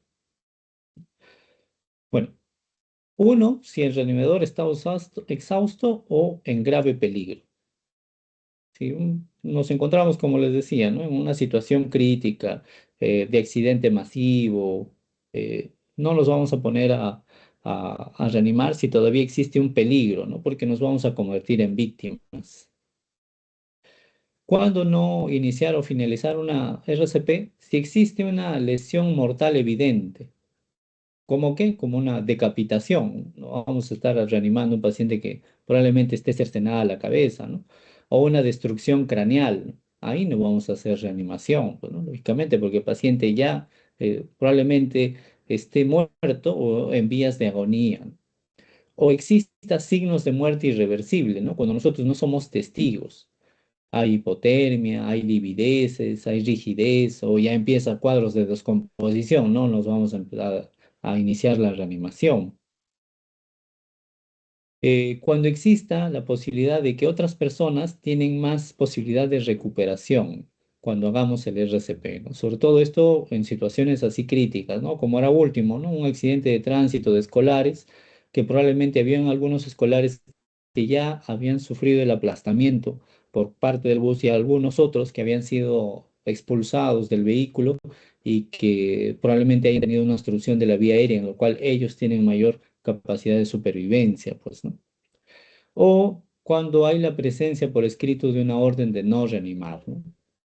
Bueno, uno, si el reanimador está exhausto o en grave peligro. Si nos encontramos, como les decía, ¿no? En una situación crítica, de accidente masivo, no los vamos a poner a reanimar si todavía existe un peligro, ¿no? Porque nos vamos a convertir en víctimas. ¿Cuándo no iniciar o finalizar una RCP? Si existe una lesión mortal evidente. ¿Cómo qué? Como una decapitación. No vamos a estar reanimando a un paciente que probablemente esté cercenada la cabeza, ¿no? O una destrucción craneal, ¿no? Ahí no vamos a hacer reanimación, pues, ¿no? Lógicamente, porque el paciente ya probablemente esté muerto o en vías de agonía, ¿no? O exista signos de muerte irreversible, ¿no? Cuando nosotros no somos testigos. Hay hipotermia, hay livideces, hay rigidez, o ya empieza cuadros de descomposición, ¿no? Nos vamos a empezar a iniciar la reanimación. Cuando exista la posibilidad de que otras personas tienen más posibilidad de recuperación cuando hagamos el RCP, ¿no? Sobre todo esto en situaciones así críticas, ¿no? Como era último, ¿no? Un accidente de tránsito de escolares, que probablemente habían algunos escolares que ya habían sufrido el aplastamiento por parte del bus y algunos otros que habían sido expulsados del vehículo y que probablemente hayan tenido una obstrucción de la vía aérea, en lo cual ellos tienen mayor capacidad de supervivencia, pues, ¿no? O cuando hay la presencia por escrito de una orden de no reanimar, ¿no?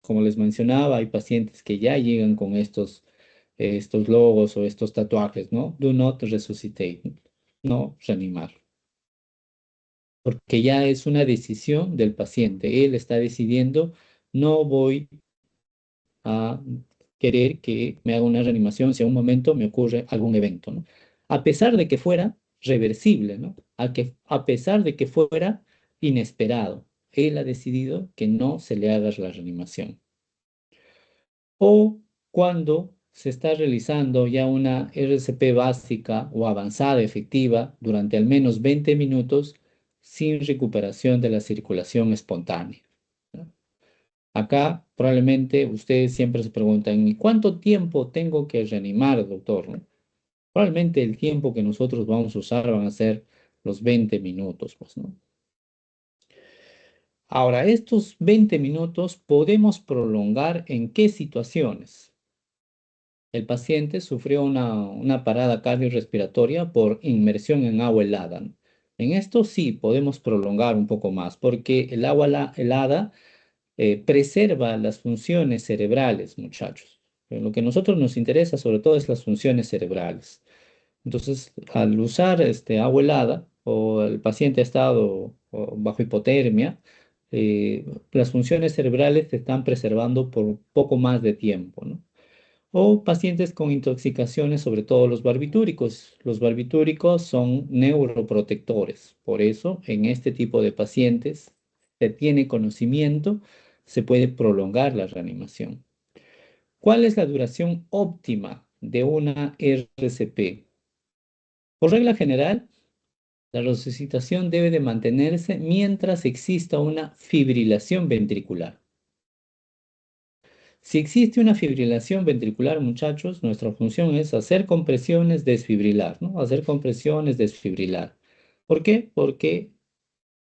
Como les mencionaba, hay pacientes que ya llegan con estos logos o estos tatuajes, ¿no? Do not resuscitate, no reanimar, porque ya es una decisión del paciente. Él está decidiendo, no voy a querer que me haga una reanimación si a un momento me ocurre algún evento, ¿no? A pesar de que fuera reversible, ¿no? A pesar de que fuera inesperado, él ha decidido que no se le haga la reanimación. O cuando se está realizando ya una RCP básica o avanzada efectiva durante al menos 20 minutos sin recuperación de la circulación espontánea, ¿no? Acá probablemente ustedes siempre se preguntan, ¿y cuánto tiempo tengo que reanimar, doctor? ¿No? Probablemente el tiempo que nosotros vamos a usar van a ser los 20 minutos, pues, ¿no? Ahora, estos 20 minutos podemos prolongar en qué situaciones. El paciente sufrió una parada cardiorrespiratoria por inmersión en agua helada, ¿no? En esto sí podemos prolongar un poco más, porque el agua helada preserva las funciones cerebrales, muchachos. Lo que a nosotros nos interesa sobre todo es las funciones cerebrales. Entonces, al usar agua helada o el paciente ha estado bajo hipotermia, las funciones cerebrales se están preservando por poco más de tiempo, ¿no? O pacientes con intoxicaciones, sobre todo los barbitúricos. Los barbitúricos son neuroprotectores. Por eso, en este tipo de pacientes, se tiene conocimiento, se puede prolongar la reanimación. ¿Cuál es la duración óptima de una RCP? Por regla general, la resucitación debe de mantenerse mientras exista una fibrilación ventricular. Si existe una fibrilación ventricular, muchachos, nuestra función es hacer compresiones, desfibrilar, ¿no? Hacer compresiones, desfibrilar. ¿Por qué? Porque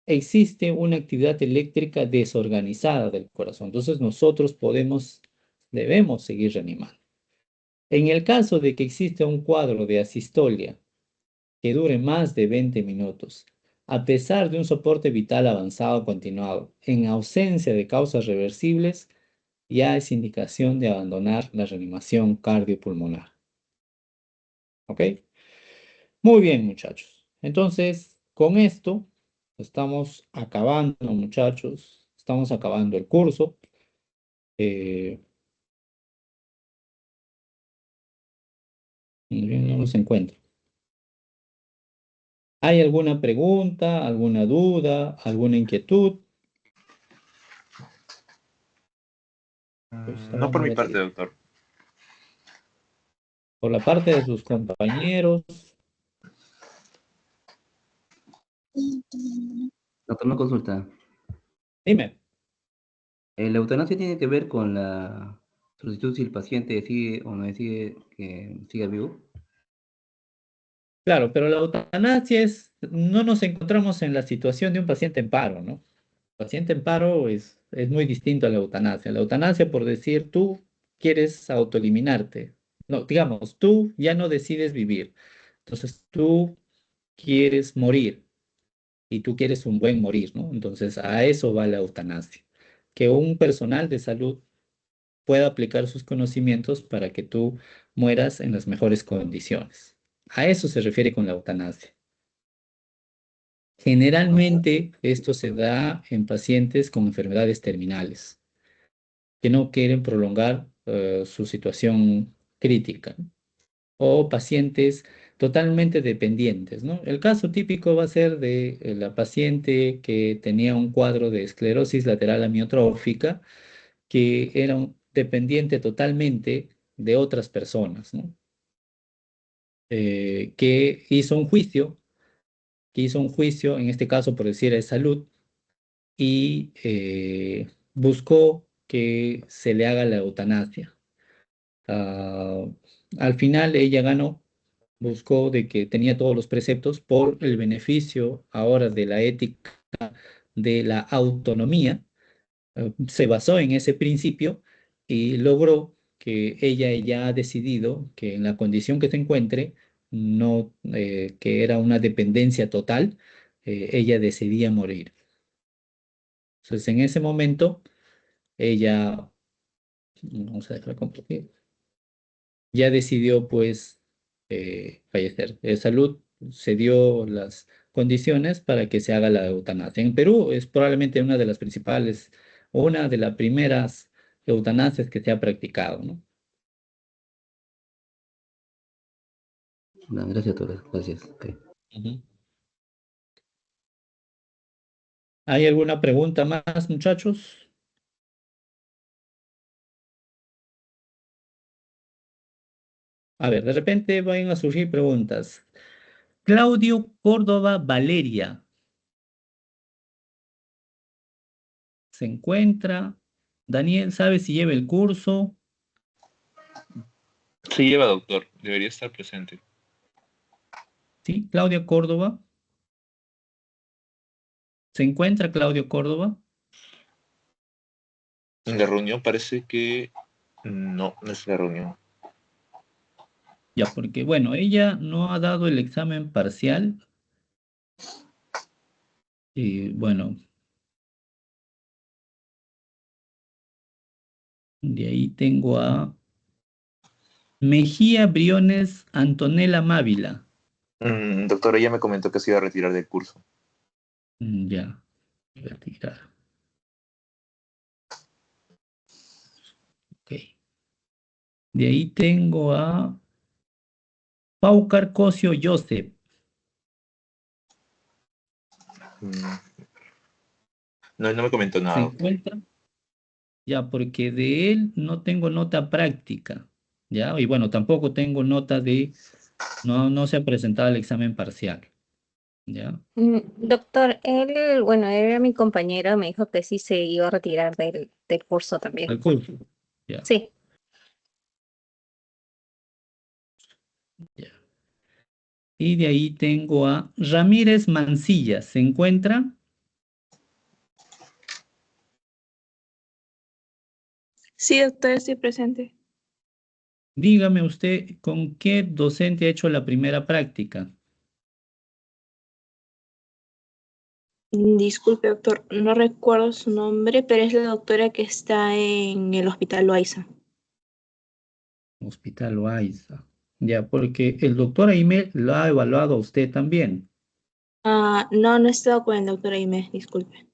existe una actividad eléctrica desorganizada del corazón. Entonces nosotros debemos seguir reanimando. En el caso de que exista un cuadro de asistolia que dure más de 20 minutos, a pesar de un soporte vital avanzado continuado, en ausencia de causas reversibles, ya es indicación de abandonar la reanimación cardiopulmonar. ¿Ok? Muy bien, muchachos. Entonces, con esto estamos acabando, muchachos. Estamos acabando el curso. Eh, no los encuentro. ¿Hay alguna pregunta, alguna duda, alguna inquietud? Pues No por vamos mi a parte, ver. doctor. Por la parte de sus compañeros. Doctor, una consulta. Dime. ¿La eutanasia tiene que ver con la solicitud si el paciente decide o no decide que siga vivo? Claro, pero la eutanasia es, no nos encontramos en la situación de un paciente en paro, ¿no? El paciente en paro es muy distinto a la eutanasia. La eutanasia, por decir, tú quieres autoeliminarte. No, digamos, tú ya no decides vivir. Entonces, tú quieres morir y tú quieres un buen morir, ¿no? Entonces, a eso va la eutanasia. Que un personal de salud pueda aplicar sus conocimientos para que tú mueras en las mejores condiciones. A eso se refiere con la eutanasia. Generalmente esto se da en pacientes con enfermedades terminales que no quieren prolongar su situación crítica, ¿no? O pacientes totalmente dependientes, ¿no? El caso típico va a ser de la paciente que tenía un cuadro de esclerosis lateral amiotrófica, que era dependiente totalmente de otras personas, ¿no? Que hizo un juicio, en este caso por decir de salud, y buscó que se le haga la eutanasia. Ah, Al final ella ganó, buscó de que tenía todos los preceptos por el beneficio ahora de la ética de la autonomía. Se basó en ese principio y logró que ella ya ha decidido que en la condición que se encuentre, no, que era una dependencia total, ella decidía morir. Entonces, en ese momento, ella, vamos a dejar compartir, ya decidió pues fallecer. Salud se dio las condiciones para que se haga la eutanasia. En Perú es probablemente una de las principales, o una de las primeras eutanasias que se ha practicado, ¿no? No, gracias, doctor. Gracias. Ok. Ujú. ¿Hay alguna pregunta más, muchachos? A ver, de repente van a surgir preguntas. Claudio Córdoba Valeria, ¿se encuentra? Daniel, ¿sabe si lleva el curso? Sí lleva, doctor. Debería estar presente. Sí, Claudia Córdoba. ¿Se encuentra Claudio Córdoba? En la reunión parece que no es la reunión. Ya, porque bueno, ella no ha dado el examen parcial y bueno, de ahí tengo a Mejía Briones Antonella Mávila. Doctor, ella me comentó que se iba a retirar del curso. Ya, retirar. Ok. De ahí tengo a Pau Carcosio Joseph. Mm, no, no me comentó ¿Se nada, doctor. encuentra? Ya, porque de él no tengo nota práctica. Ya, y bueno, tampoco tengo nota de, no se ha presentado el examen parcial. Ya, Doctor, él, bueno, él era mi compañero, me dijo que sí se iba a retirar del curso también. el curso. Ya, Sí, ya. Y de ahí tengo a Ramírez Mancilla. ¿Se encuentra? Sí, doctor, estoy presente. Dígame usted con qué docente ha hecho la primera práctica. Disculpe, doctor, no recuerdo su nombre, pero es la doctora que está en el Hospital Loaiza. Hospital Loaiza. Ya, porque el doctor Aimé lo ha evaluado a usted también. No, no he estado con el doctor Aimé, disculpe.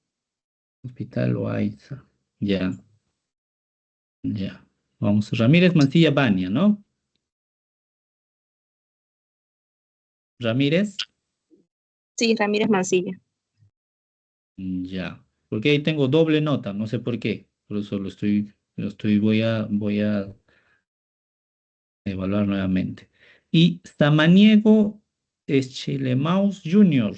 Hospital Loaiza. Ya, ya. Vamos, Ramírez Mancilla Bania, ¿no? Ramírez. Sí, Ramírez Mancilla. Ya. Porque ahí tengo doble nota, no sé por qué. Por eso voy a evaluar nuevamente. Y Samaniego Eschelemaus Jr.